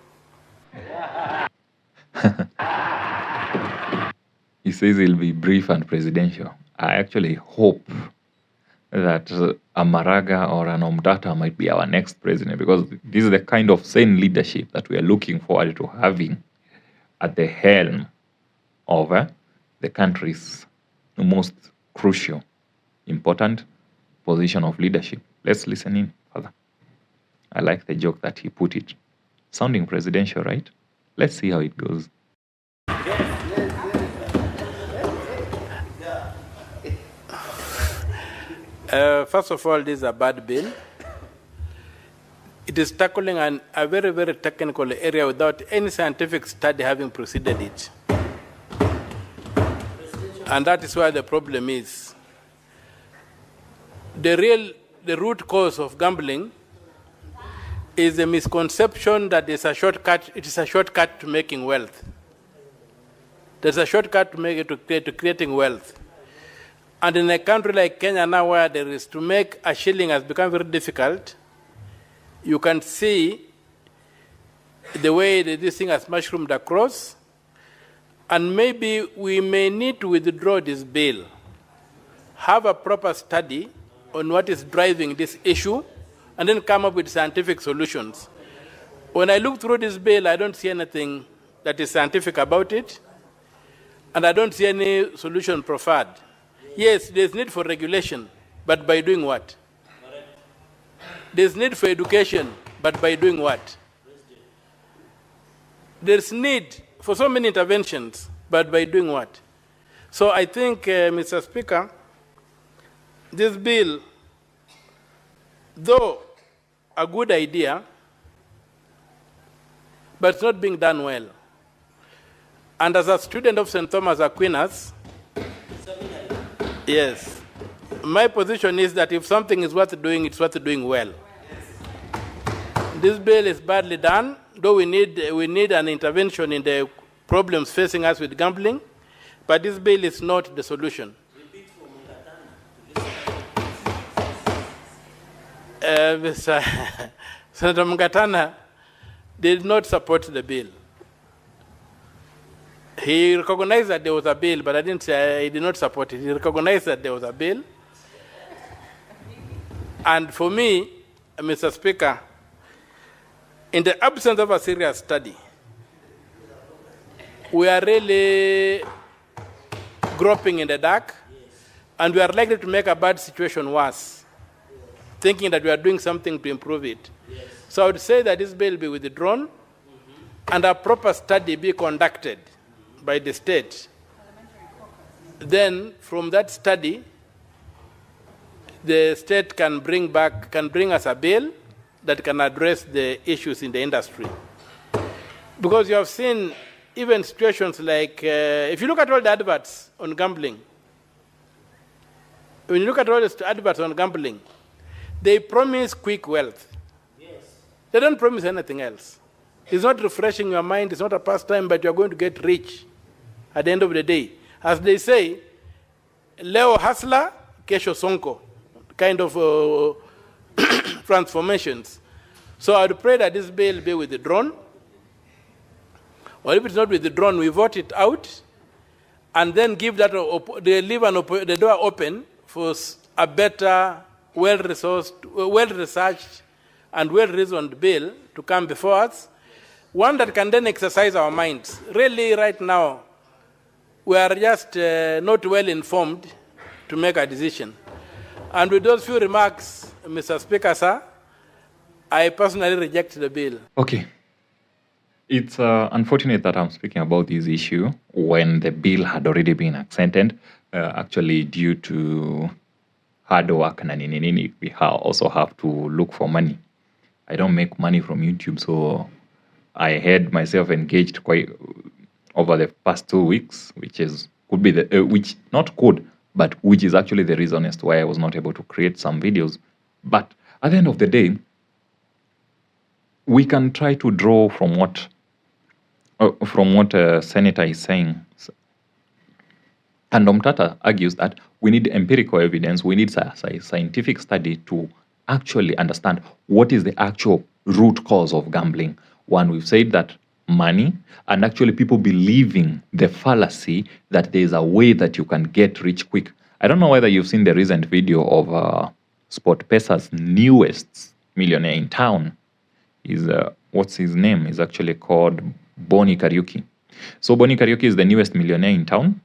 He says he'll be brief and presidential. I actually hope that a Maraga or an Omtata might be our next president, because this is the kind of sane leadership that we are looking forward to having at the helm of the country's most crucial, important position of leadership. Let's listen in further I like the joke that he put it. Sounding presidential, right? Let's see how it goes. First of all, this is a bad bill. It is tackling a very, very technical area without any scientific study having preceded it. And that is where the problem is. The root cause of gambling is the misconception that it's a shortcut. It is a shortcut to making wealth. There's a shortcut to creating wealth. And in a country like Kenya now, where there is to make a shilling has become very difficult, you can see the way that this thing has mushroomed across. And maybe we may need to withdraw this bill, have a proper study on what is driving this issue, and then come up with scientific solutions. When I look through this bill, I don't see anything that is scientific about it, and I don't see any solution proffered. Yes, there's need for regulation, but by doing what? There's need for education, but by doing what? There's need for so many interventions, but by doing what? So I think, Mr. Speaker, this bill, though a good idea, but it's not being done well. And as a student of St. Thomas Aquinas, yes, my position is that if something is worth doing, it's worth doing well. This bill is badly done, though we need an intervention in the problems facing us with gambling, but this bill is not the solution. Senator Mugatana did not support the bill. He recognized that there was a bill, but I didn't say he did not support it. He recognized that there was a bill. And for me, Mr. Speaker, in the absence of a serious study, we are really groping in the dark, and we are likely to make a bad situation worse, thinking that we are doing something to improve it. So I would say that this bill be withdrawn, and a proper study be conducted by the state. Then, from that study, the state can bring us a bill that can address the issues in the industry. Because you have seen even situations like, if you look at all the adverts on gambling, when you look at all the adverts on gambling, they promise quick wealth. Yes. They don't promise anything else. It's not refreshing your mind, it's not a pastime, but you're going to get rich at the end of the day. As they say, leo hustler, kesho sonko, kind of transformations. So I would pray that this bill be withdrawn, or if it's not withdrawn, we vote it out, and then give that, leave the door open for a better, well-resourced, well-researched, and well-reasoned bill to come before us, one that can then exercise our minds. Really, right now, we are just not well informed to make a decision. And with those few remarks, Mr. Speaker, sir, I personally reject the bill. Okay. It's unfortunate that I'm speaking about this issue when the bill had already been accepted, actually due to hard work and we also have to look for money. I don't make money from YouTube, so I had myself engaged quite over the past 2 weeks, which is which is actually the reason as to why I was not able to create some videos. But at the end of the day, we can try to draw from what Senator is saying. And Omtata argues that we need empirical evidence, we need scientific study to actually understand what is the actual root cause of gambling. One, we've said that money, and actually people believing the fallacy that there is a way that you can get rich quick. I don't know whether you've seen the recent video of SportPesa's newest millionaire in town. What's his name? Is actually called Bonnie Kariuki. So Bonnie Kariuki is the newest millionaire in town.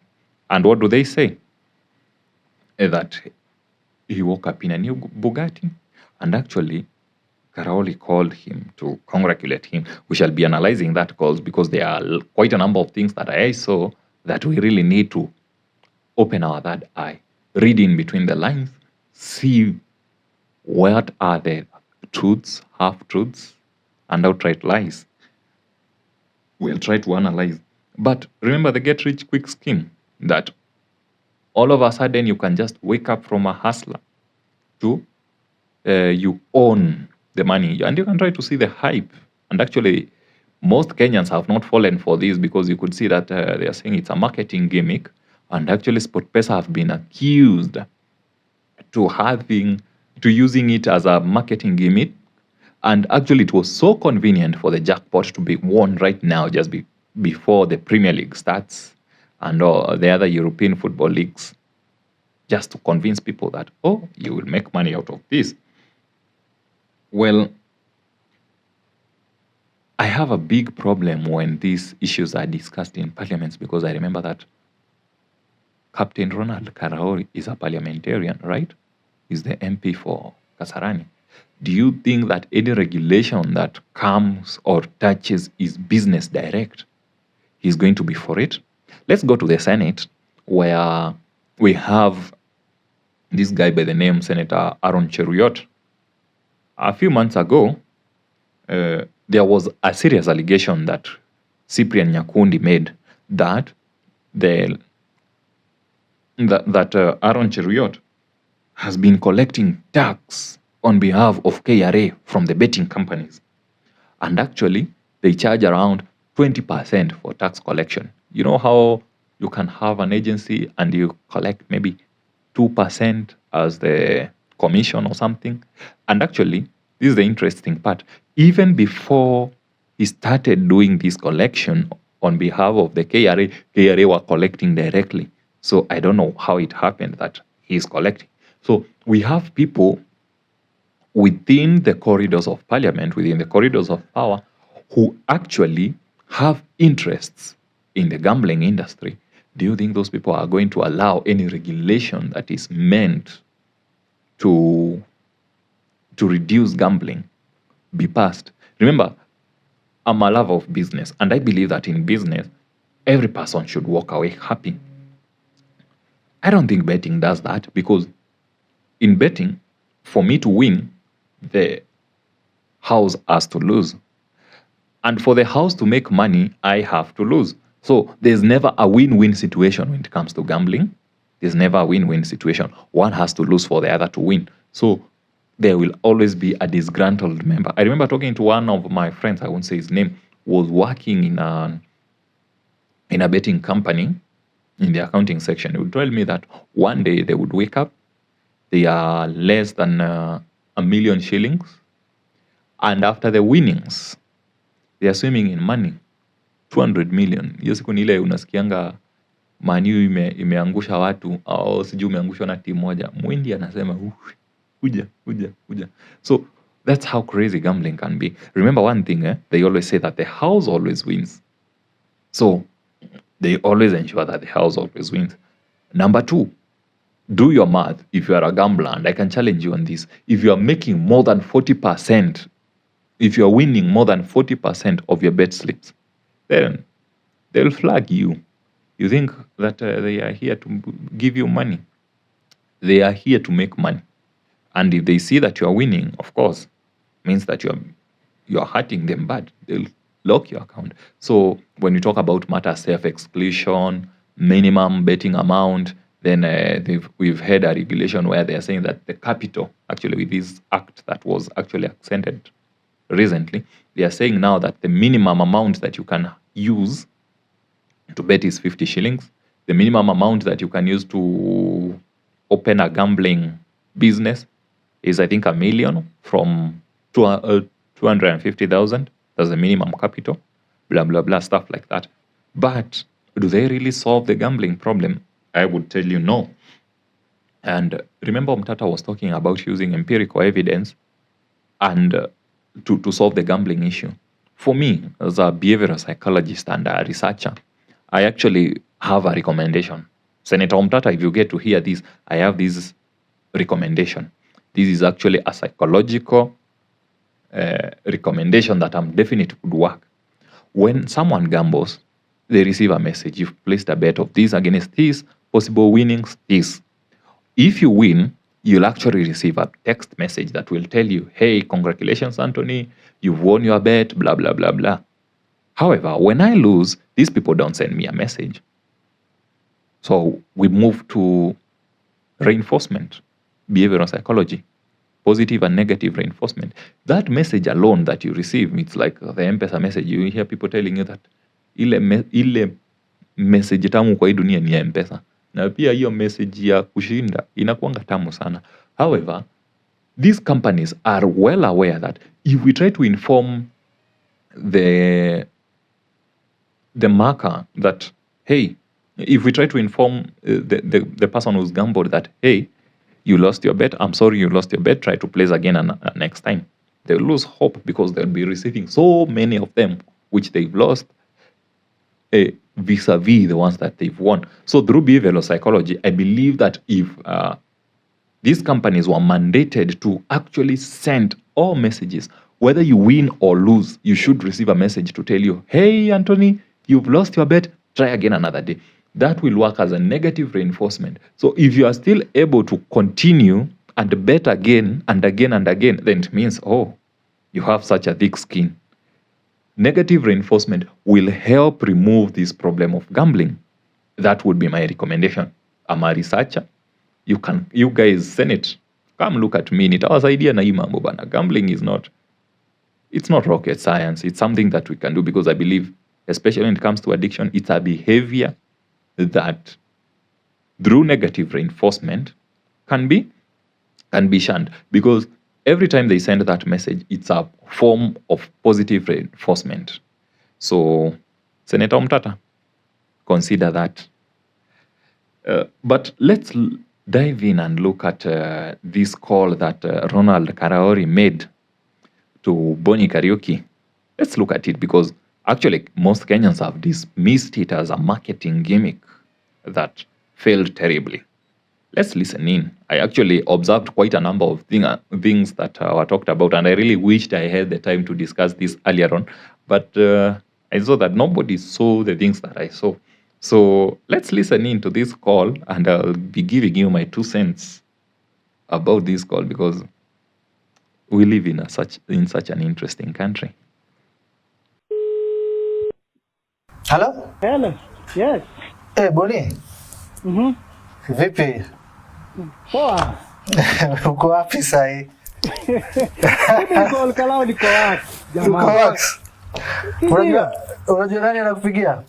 And what do they say? That he woke up in a new Bugatti. And actually, Karaoli called him to congratulate him. We shall be analyzing that calls because there are quite a number of things that I saw that we really need to open our third eye, read in between the lines, see what are the truths, half-truths, and outright lies. We'll try to analyze. But remember the get-rich-quick scheme, that all of a sudden you can just wake up from a hustler to you own the money, and you can try to see the hype. And actually, most Kenyans have not fallen for this because you could see that they are saying it's a marketing gimmick. And actually, SportPesa have been accused to using it as a marketing gimmick. And actually, it was so convenient for the jackpot to be won right now, just before the Premier League starts and all the other European football leagues, just to convince people that, oh, you will make money out of this. Well, I have a big problem when these issues are discussed in parliaments, because I remember that Captain Ronald Karaori is a parliamentarian, right? He's the MP for Kasarani. Do you think that any regulation that comes or touches his business direct, he's going to be for it? Let's go to the Senate, where we have this guy by the name Senator Aaron Cheruiyot. A few months ago, there was a serious allegation that Cyprian Nyakundi made that Aaron Cheruiyot has been collecting tax on behalf of KRA from the betting companies. And actually, they charge around 20% for tax collection. You know how you can have an agency and you collect maybe 2% as the commission or something? And actually, this is the interesting part. Even before he started doing this collection on behalf of the KRA were collecting directly. So I don't know how it happened that he's collecting. So we have people within the corridors of parliament, within the corridors of power, who actually have interests in the gambling industry. Do you think those people are going to allow any regulation that is meant to reduce gambling be passed? Remember, I'm a lover of business, and I believe that in business, every person should walk away happy. I don't think betting does that, because in betting, for me to win, the house has to lose. And for the house to make money, I have to lose. So there's never a win-win situation when it comes to gambling. There's never a win-win situation. One has to lose for the other to win. So there will always be a disgruntled member. I remember talking to one of my friends, I won't say his name, was working in a betting company in the accounting section. He would tell me that one day they would wake up, they are less than a million shillings, and after the winnings, they are swimming in money, 200 million. Hiyo siku ni ile unasikianga Man U imeangusha watu, au sijui umeangushwa na timu moja, mwindi anasema kuja. So that's how crazy gambling can be. Remember one thing, they always say that the house always wins. So they always ensure that the house always wins. Number 2, do your math if you are a gambler, and I can challenge you on this. If you are making more than 40%, if you are winning more than 40% of your bet slips, then they'll flag you. You think that they are here to give you money? They are here to make money. And if they see that you are winning, of course, means that you are hurting them bad. They'll lock your account. So when you talk about matter self-exclusion, minimum betting amount, then we've had a regulation where they are saying that the capital, actually with this act that was actually accented recently, they are saying now that the minimum amount that you can use to bet is 50 shillings. The minimum amount that you can use to open a gambling business is, I think, 1 million from 250,000. That's the minimum capital, blah, blah, blah, stuff like that. But do they really solve the gambling problem? I would tell you no. And remember, Mtata was talking about using empirical evidence and to solve the gambling issue. For me, as a behavioral psychologist and a researcher, I actually have a recommendation. Senator Mtata, if you get to hear this, I have this recommendation. This is actually a psychological recommendation that definitely could work. When someone gambles, they receive a message. You've placed a bet of this against this, possible winnings, this. If you win, you'll actually receive a text message that will tell you, hey, congratulations, Anthony, you've won your bet, blah, blah, blah, blah. However, when I lose, these people don't send me a message. So we move to reinforcement, behavioral psychology, positive and negative reinforcement. That message alone that you receive, it's like the M-Pesa message. You hear people telling you that ile message tamu kwa hii dunia ni M-Pesa. Na pia hiyo message ya kushinda inakuanga tamu sana. However, these companies are well aware that if we try to inform the marker that, hey, if we try to inform the person who's gambled that, hey, you lost your bet, I'm sorry you lost your bet, try to place again next time. They'll lose hope because they'll be receiving so many of them which they've lost vis-a-vis the ones that they've won. So through behavioral psychology, I believe that if these companies were mandated to actually send all messages, whether you win or lose, you should receive a message to tell you, hey, Anthony, you've lost your bet, try again another day. That will work as a negative reinforcement. So if you are still able to continue and bet again and again and again, then it means, oh, you have such a thick skin. Negative reinforcement will help remove this problem of gambling. That would be my recommendation. I'm a researcher. You guys send it. Come look at me. Nitawasaidia na hii mambo bana. Gambling it's not rocket science. It's something that we can do because I believe, especially when it comes to addiction, it's a behavior that through negative reinforcement can be shunned, because every time they send that message, it's a form of positive reinforcement. So, Senator Mtata, consider that. But let's dive in and look at this call that Ronald Karaori made to Bonny Karaoke. Let's look at it because actually most Kenyans have dismissed it as a marketing gimmick that failed terribly. Let's listen in. I actually observed quite a number of things that were talked about, and I really wished I had the time to discuss this earlier on, but I saw that nobody saw the things that I saw. So let's listen in to this call, and I'll be giving you my 2 cents about this call because we live in such an interesting country. Hello? Hello. Yes. Hey, Bonnie. Vipi? Poa. Uko wapi sahi? Niko kalao niko wapi? Uko wapi? Unajua nani anakupigia?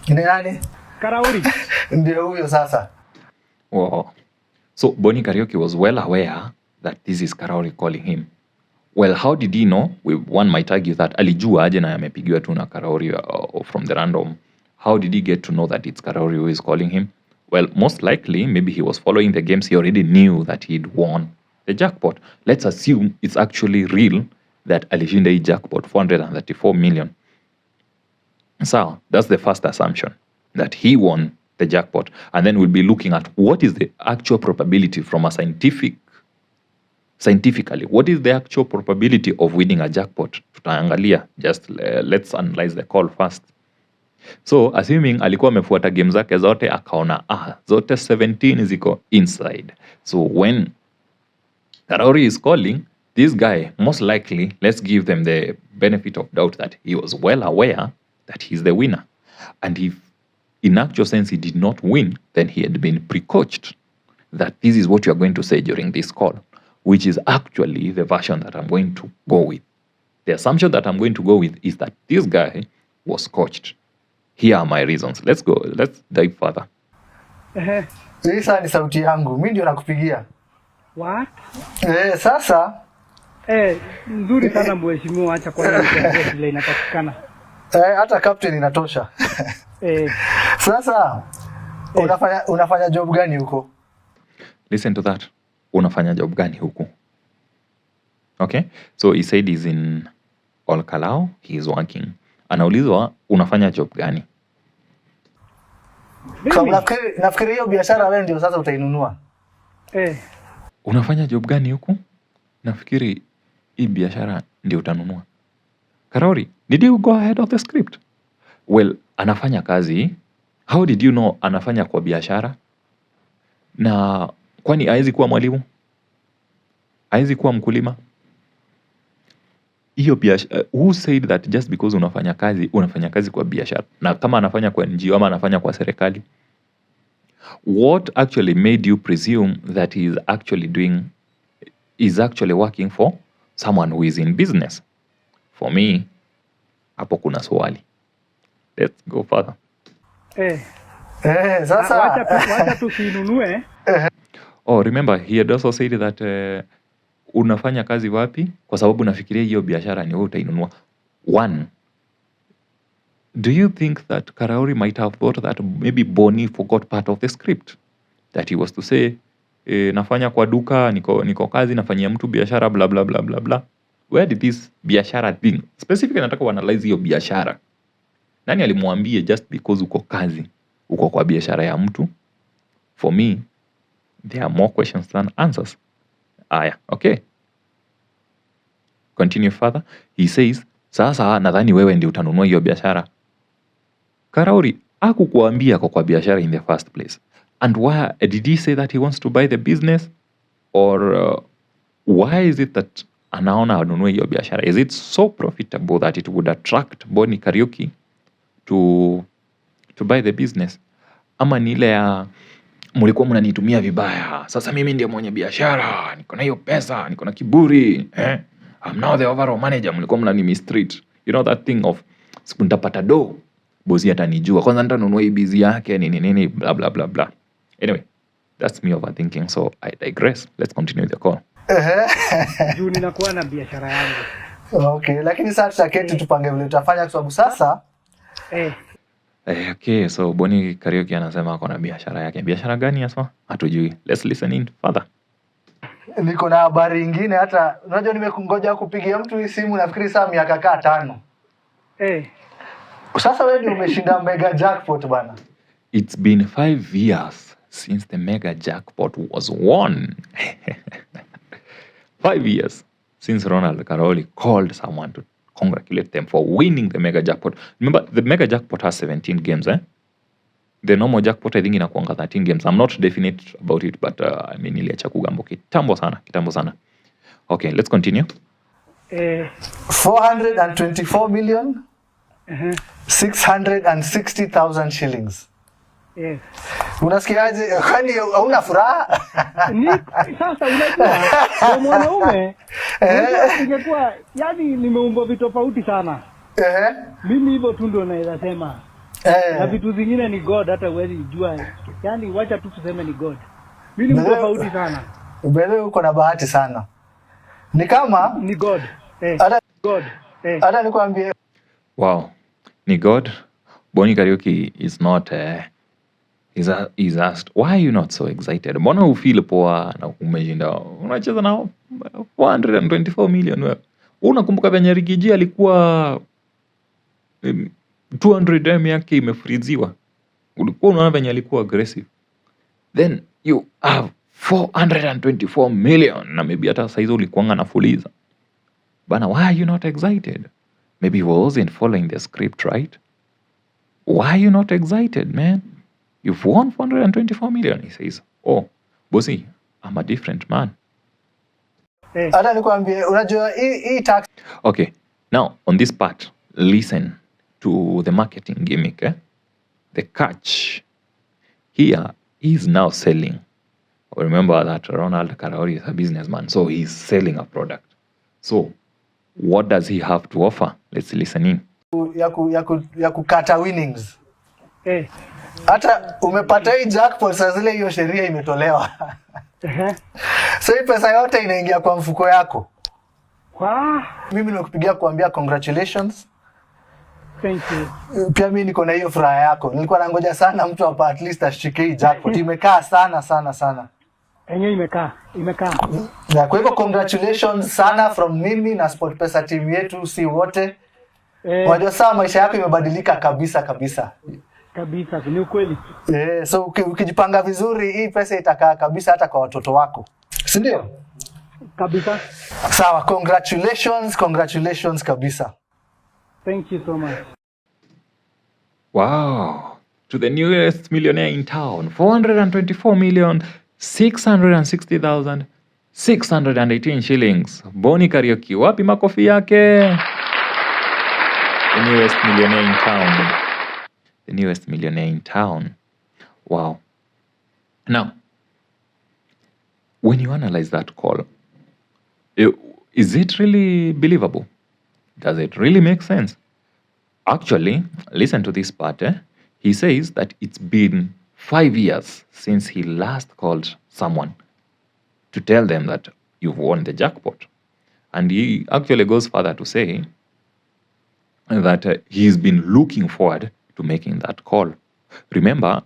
Ni nani? Karauri. Ndio huyo sasa. Wow. So Bonny Karaoke was well aware that this is Karauri calling him. Well, how did he know? One might argue that alijua aje na amepigiwa tu na Karauri from the random. How did he get to know that it's Karauri who is calling him? Well, most likely, maybe he was following the games. He already knew that he'd won the jackpot. Let's assume it's actually real that alishinda hii jackpot, 434 million. So that's the first assumption, that he won the jackpot. And then we'll be looking at what is the actual probability from a scientifically, what is the actual probability of winning a jackpot? Tutaangalia. Just let's analyze the call first. So assuming alikuwa amefuata game zake zote akaona zote 17 ziko inside. So when Karauri is calling, this guy most likely, let's give them the benefit of doubt that he was well aware that he's the winner. And if in actual sense he did not win, then he had been pre-coached that this is what you are going to say during this call, which is actually the version that I'm going to go with. The assumption that I'm going to go with is that this guy was coached. Here are my reasons. Let's dive further. Sasa ni sauti yangu. Mimi ndio nakupigia. What? Sasa nzuri sana mheshimiwa, acha kwa ile inapatikana. Hata captain inatosha. Sasa unafanya job gani huko? Listen to that. Unafanya job gani huku? Okay? So he said he's in Olkalao, he is working. Anaulizwa unafanya job gani? Nafikiri hiyo biashara wewe ndio sasa utainunua. Unafanya job gani huku? nafikiri hii biashara ndio utanunua. Karori, did you go ahead of the script? Well, anafanya kazi. How did you know anafanya kwa biashara? Na kwani haizi kuwa mwalimu? Haizi kuwa mkulima? Hiyo biashara, who said that just because unafanya kazi kwa biashara? Na kama anafanya kwa NGO ama anafanya kwa serikali? What actually made you presume that he is actually working for someone who is in business? For me, hapo kuna swali. Let's go further. Sasa wacha tusinunue. Oh, remember he had also said that unafanya kazi wapi? Kwa sababu nafikiria hiyo biashara ni wewe utainunua. One, do you think that Karauri might have thought that maybe Boni forgot part of the script? That he was to say, nafanya kwa duka, niko kazi, nafanyia mtu biashara, bla bla bla bla bla. Where did this biashara thing? Specifically nataka analyze hiyo biashara. Nani alimwambia just because uko kazi, uko kwa biashara ya mtu? For me, there are more questions than answers. Aya, okay. Continue further. He says, sasa nadhani wewe ndio utanunua hiyo biashara. Karauri, hakukuambia kwa biashara in the first place. And why did he say that he wants to buy the business? Or why is it that anaona anunue hiyo biashara? Is it so profitable that it would attract Boni Kariuki to buy the business? Ama ni ile ya mlikuwa mnanitumia vibaya, sasa mimi ndiye mwenye biashara, niko na hiyo pesa, niko na kiburi, I'm now the overall manager, mlikuwa mnanimistreat. You know that thing of siku nitapata do, bosi atanijua, kwanza nitanunua hii bizi yake nini bla bla bla bla. Anyway, that's me overthinking, so I digress. Let's continue the call. Juu ninakuwa na biashara yangu. Okay, lakini sasa tutaketi tupange vile tutafanya kwa sababu sasa okay, so Boni Kariuki anasema ako na biashara yake. Biashara gani hasa? Hatujui. Let's listen in further. Niko na habari nyingine, hata unajua nimekungoja kupigia mtu hii simu nafikiri saa miaka 5. Sasa wewe ndio umeshinda mega jackpot bana. It's been 5 years since the mega jackpot was won. 5 years since Ronald Karoli called someone to congratulate them for winning the mega jackpot. Remember, the mega jackpot has 17 games, The normal jackpot, I think, inakuanga 13 games. I'm not definite about it, but I mean, iliacha kugambo kitambo sana. Okay, let's continue. 424 million 660,000 shillings. Yes. Unasikiaje? Kwani hauna furaha? Sasa unajua mwanaume ingekuwa yani nimeumbwa vitu tofauti sana. Mimi hivyo tu ndio naweza sema. Na vitu zingine ni God, hata huwezi jua. Yani wacha tu tuseme ni God. Mimi ni tofauti sana. Wewe uko na bahati sana. Ni kama ni God. God. Hata nikwambie. Wow. Ni God. Boni Kariuki is not He's asked, why are you not so excited? Mbona ufeel poa na umeshinda? Unacheza na 424 million wewe. Unakumbuka venye Rigiji alikuwa 200M yake imefriziwa. Ulikuwa unaona venye alikuwa aggressive. Then you have 424 million na maybe hata saizo ulikuanga nafuliza. Bana, why are you not excited? Maybe he wasn't following the script, right? Why are you not excited, man? You've won 424 million, he says. Oh, bossy, I'm a different man. Hata nikwambie, unajua hii tax. Okay, now on this part, listen to the marketing gimmick. The catch. Here, he's now selling. Remember that Ronald Karaori is a businessman, so he's selling a product. So, what does he have to offer? Let's listen in. Ya kukata winnings. Hata umepata hii jackpot sasa zile hiyo sheria imetolewa. So hii pesa yote inaingia kwa mfuko yako. Mimi nimekupigia kuambia congratulations. Thank you. Pia mimi niko na hiyo furaha yako. Nilikuwa nangoja sana mtu hapa at least ashike hii jackpot. Imekaa sana. Enyewe imekaa. Na kwa hivyo congratulations sana from mimi na SportPesa team yetu si wote. Wajua saa maisha yako imebadilika kabisa. Ni ukweli. So ukijipanga vizuri hii pesa itakaa kabisa hata kwa watoto wako. Si ndio? Kabisa. Sawa, congratulations kabisa. Thank you so much. Wow. To the newest millionaire in town, 424,660,618 shillings. Boni Karaoke, wapi makofi yake? The newest millionaire in town. The newest millionaire in town. Wow. Now, when you analyze that call, is it really believable? Does it really make sense? Actually, listen to this part. He says that it's been 5 years since he last called someone to tell them that you've won the jackpot. And he actually goes further to say that he's been looking forward to making that call. Remember,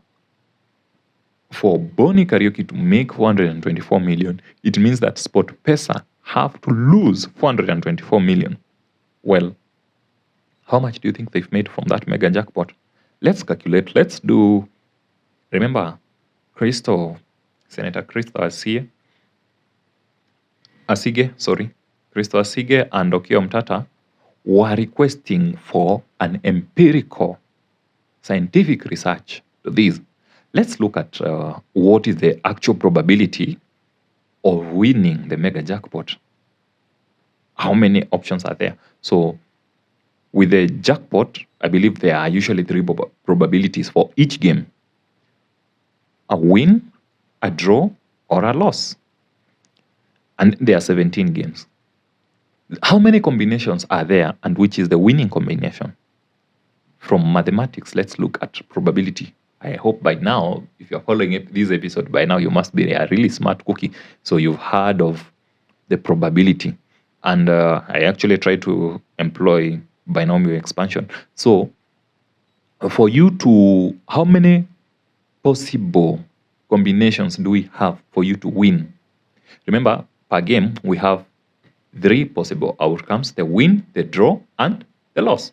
for Boni Karaoke to make 424 million, it means that SportPesa have to lose 424 million. Well, how much do you think they've made from that mega jackpot? Let's calculate. Let's do, remember, Senator Crystal Asige, Crystal Asige and Okiya Mtata were requesting for an empirical scientific research to this. Let's look at what is the actual probability of winning the mega jackpot. How many options are there? So with the jackpot, I believe there are usually 3 probabilities for each game: a win, a draw, or a loss. And there are 17 games. How many combinations are there, and which is the winning combination? From mathematics, let's look at probability. I hope by now, if you're following this episode, by now you must be a really smart cookie. So you've heard of the probability. And I actually try to employ binomial expansion. So for you to, how many possible combinations do we have for you to win? Remember, per game, we have 3 possible outcomes: the win, the draw, and the loss.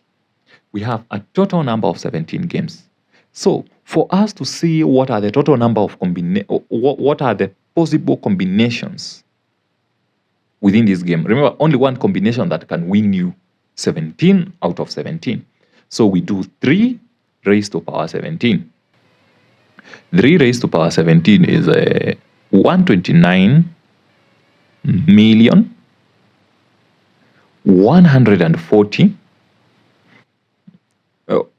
We have a total number of 17 games. So for us to see what are the total number of what are the possible combinations within this game. Remember, only one combination that can win you 17 out of 17. So we do 3 raised to power 17. 3 raised to power 17 is 129 million 140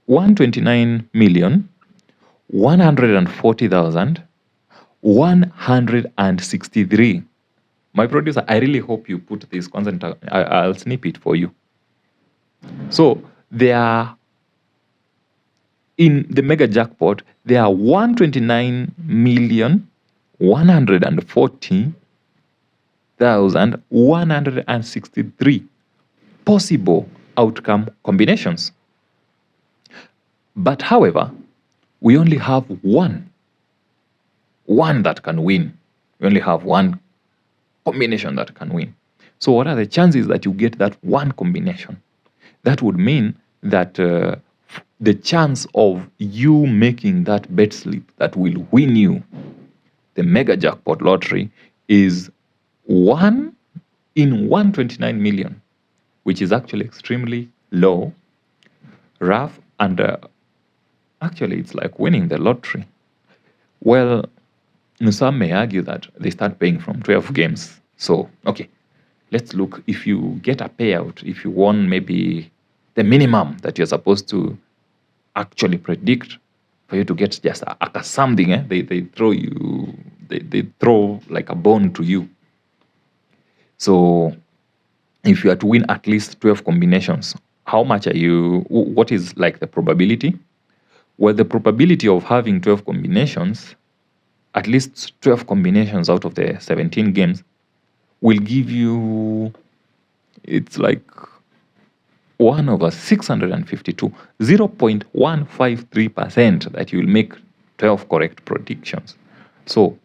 129 million 140,163. My producer, I really hope you put this content. I'll snip it for you. So there are, in the mega jackpot, there are 129,140,163 possible outcome combinations. But however, we only have one that can win. We only have one combination that can win. So what are the chances that you get that one combination? That would mean that the chance of you making that bet slip that will win you the mega jackpot lottery is 1 in 129 million, which is actually extremely low, rough, and actually it's like winning the lottery. Well, some may argue that they start paying from 12 games. So, okay, let's look. If you get a payout, if you won maybe the minimum that you're supposed to actually predict for you to get just a something, they throw you, they throw like a bone to you. So if you are to win at least 12 combinations, how much are you, what is like the probability? Well, the probability of having 12 combinations, at least 12 combinations out of the 17 games, will give you, it's like 1/652, 0.153% that you will make 12 correct predictions. So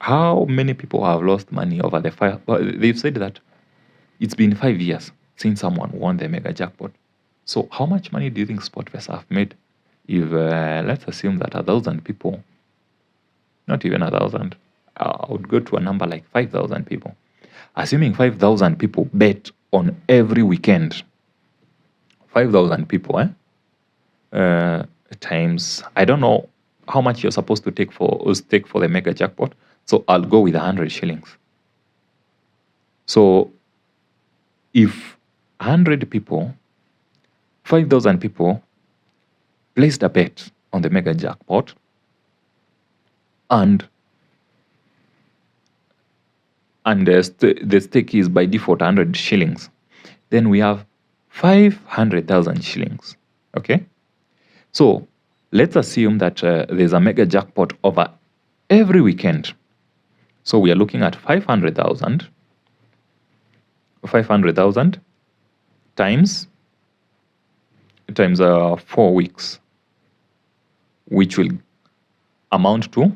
how many people have lost money over the 5? They've said that it's been 5 years since someone won the mega jackpot. So how much money do you think SportPesa have made? If let's assume that 1,000 people, not even 1,000, I would go to a number like 5,000 people. Assuming 5,000 people bet on every weekend. 5,000 people, times, I don't know how much you're supposed to take for the mega jackpot. So I'll go with 100 shillings. So if 100 people, 5,000 people placed a bet on the mega jackpot, and the stake is by default 100 shillings, then we have 500,000 shillings. Okay? So let's assume that there's a mega jackpot over every weekend. So we are looking at 500,000 times 4 weeks, which will amount to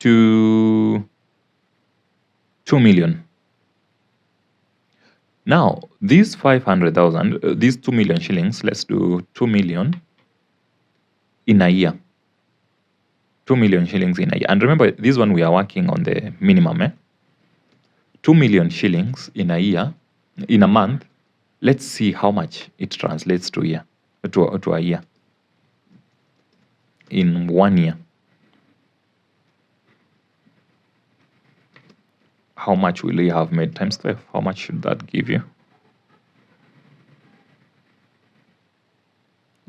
2 million. Now, these 500,000, these 2 million shillings, let's do 2 million in a year. 2 million shillings in a year. And remember, this one we are working on the minimum. 2 million shillings in a year, in a month. Let's see how much it translates to a year. In 1 year. How much will you have made times 12? How much should that give you?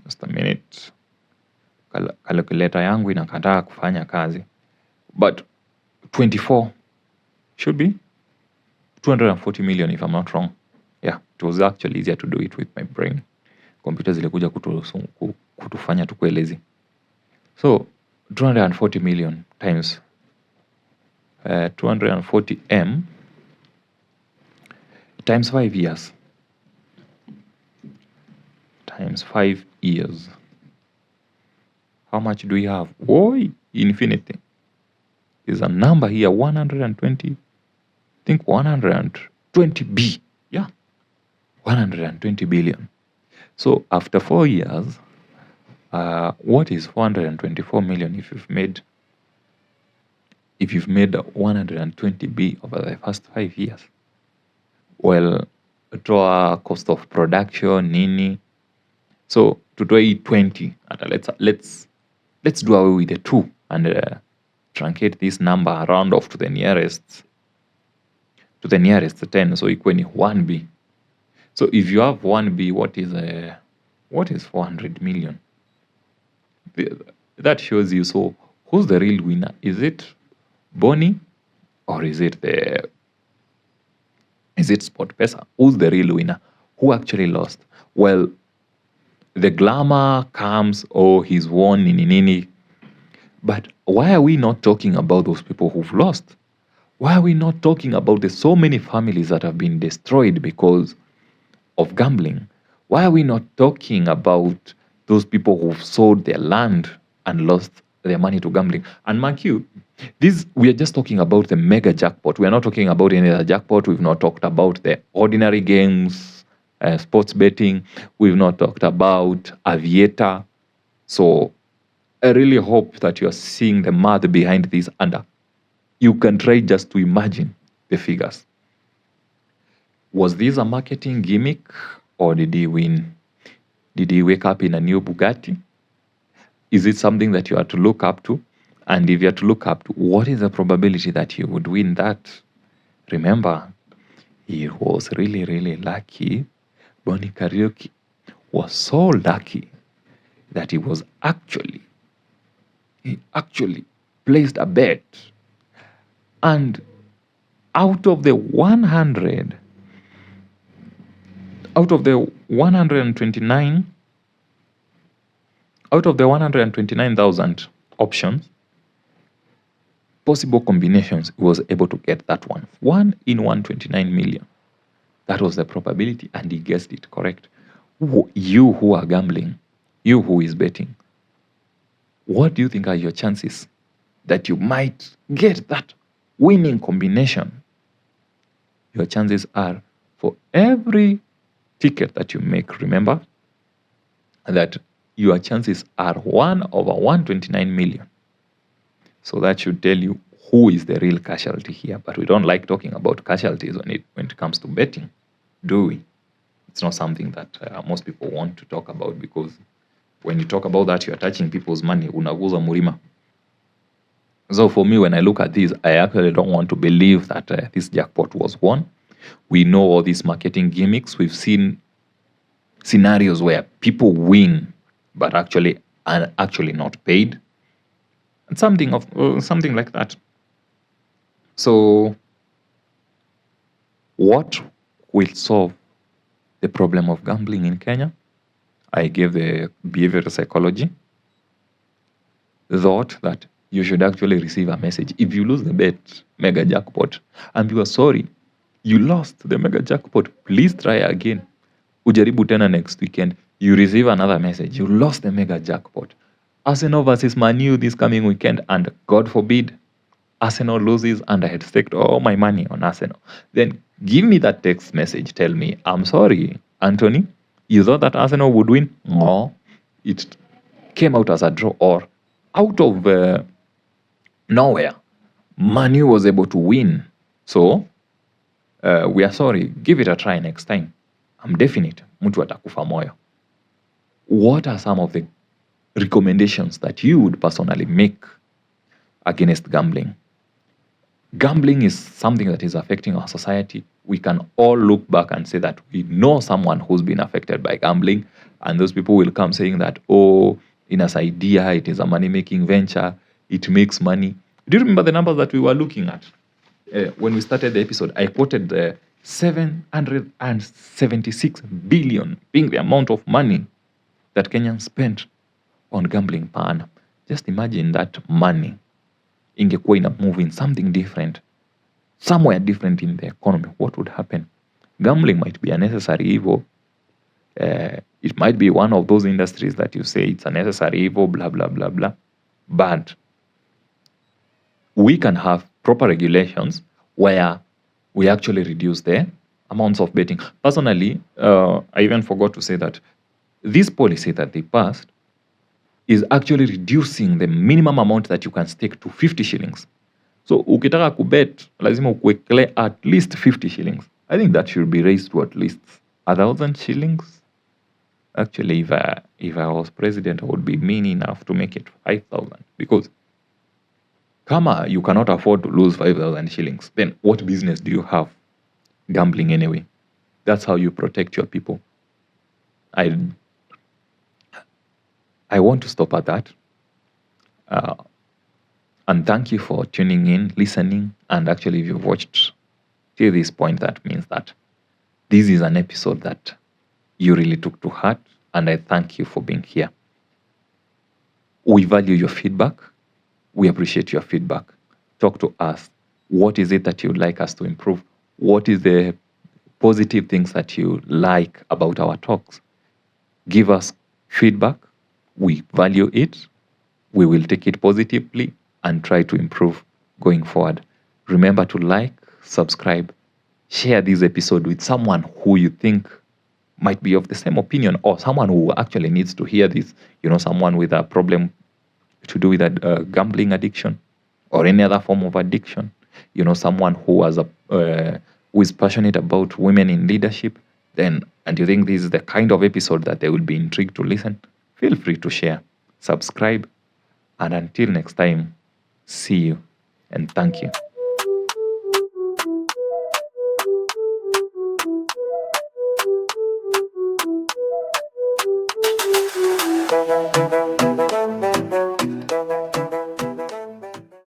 Just a minute. Calculator yangu inakataa kufanya kazi. But 24 should be 240 million if I'm not wrong. Yeah, it was actually easier to do it with my brain. Computer zilikuja kutufanya tukue lazy. So 240 million times 240M times 5 years. Times 5 years. How much do we have? Oh, infinity. There's a number here, 120. I think 120B. Yeah. 120 billion. So after 4 years, what is 424 million if you've made 120B over the first 5 years? Well, toa cost of production, nini. So to do 20, let's do away with the 2 and truncate this number round off to the nearest 10. So equal 1B. So if you have 1B, what is 400 million? That shows you. So who's the real winner? Is it Bonnie or is it SportPesa? Who's the real winner? Who actually lost? Well, the glamour comes, oh, he's won, nini. But why are we not talking about those people who've lost? Why are we not talking about the so many families that have been destroyed because of gambling? Why are we not talking about those people who've sold their land and lost their money to gambling? And mark you, we are just talking about the mega jackpot. We are not talking about any other jackpot. We've not talked about the ordinary games, sports betting. We've not talked about Aviator. So I really hope that you're seeing the math behind this, and you can try just to imagine the figures. Was this a marketing gimmick, or did he win? Did he wake up in a new Bugatti? Is it something that you are to look up to? And if you are to look up to, what is the probability that he would win that? Remember, he was really, really lucky. Bonnie Karaoke was so lucky that he actually placed a bet. And out of the 129,000 options, possible combinations, he was able to get that one. 1 in 129 million. That was the probability, and he guessed it correct. You who are gambling, you who is betting, what do you think are your chances that you might get that winning combination? Your chances are, for every ticket that you make, remember that your chances are 1 over 129 million. So that should tell you who is the real casualty here. But we don't like talking about casualties when it comes to betting, do we? It's not something that most people want to talk about, because when you talk about that, you're touching people's money. Unaguza murima. So for me, when I look at this, I actually don't want to believe that this jackpot was won. We know all these marketing gimmicks. We've seen scenarios where people win but actually are actually not paid, and something like that. So what will solve the problem of gambling in Kenya? I gave the behavioral psychology thought that you should actually receive a message. If you lose the bet, mega jackpot, and you are sorry, you lost the mega jackpot, please try again. Ujaribu tena next weekend, you receive another message, you lost the mega jackpot. Arsenal versus Man U this coming weekend, and God forbid, Arsenal loses and I had staked all my money on Arsenal. Then give me that text message, tell me, I'm sorry, Anthony, you thought that Arsenal would win? No, it came out as a draw, or out of nowhere, Man U was able to win. So, we are sorry, give it a try next time. I'm definite, mtu atakufa moyo. What are some of the recommendations that you would personally make against gambling? Gambling is something that is affecting our society. We can all look back and say that we know someone who's been affected by gambling, and those people will come saying that, oh, idea, it is a money-making venture, it makes money. Do you remember the numbers that we were looking at? When we started the episode, I quoted the 776 billion being the amount of money that Kenyans spent on gambling per annum. Just imagine that money ingekuwa ina move in something different, somewhere different in the economy. What would happen? Gambling might be a necessary evil. It might be one of those industries that you say it's a necessary evil, blah, blah, blah, blah. But we can have proper regulations where we actually reduce the amounts of betting. Personally, I even forgot to say that this policy that they passed is actually reducing the minimum amount that you can stake to 50 shillings. So, ukitaka kubet, lazima ukuwekele at least 50 shillings. I think that should be raised to at least 1,000 shillings. Actually, if I was president, I would be mean enough to make it 5,000. Because kama you cannot afford to lose 5,000 shillings, then what business do you have gambling anyway? That's how you protect your people. I want to stop at that. And thank you for tuning in, listening, and actually if you've watched till this point, that means that this is an episode that you really took to heart, and I thank you for being here. We value your feedback. We appreciate your feedback. Talk to us. What is it that you'd like us to improve? What is the positive things that you like about our talks? Give us feedback. We value it. We will take it positively and try to improve going forward. Remember to like, subscribe, share this episode with someone who you think might be of the same opinion, or someone who actually needs to hear this. You know, someone with a problem to do with a gambling addiction or any other form of addiction. You know, someone who has who is passionate about women in leadership. And you think this is the kind of episode that they will be intrigued to listen. Feel free to share, subscribe, and until next time, see you and thank you.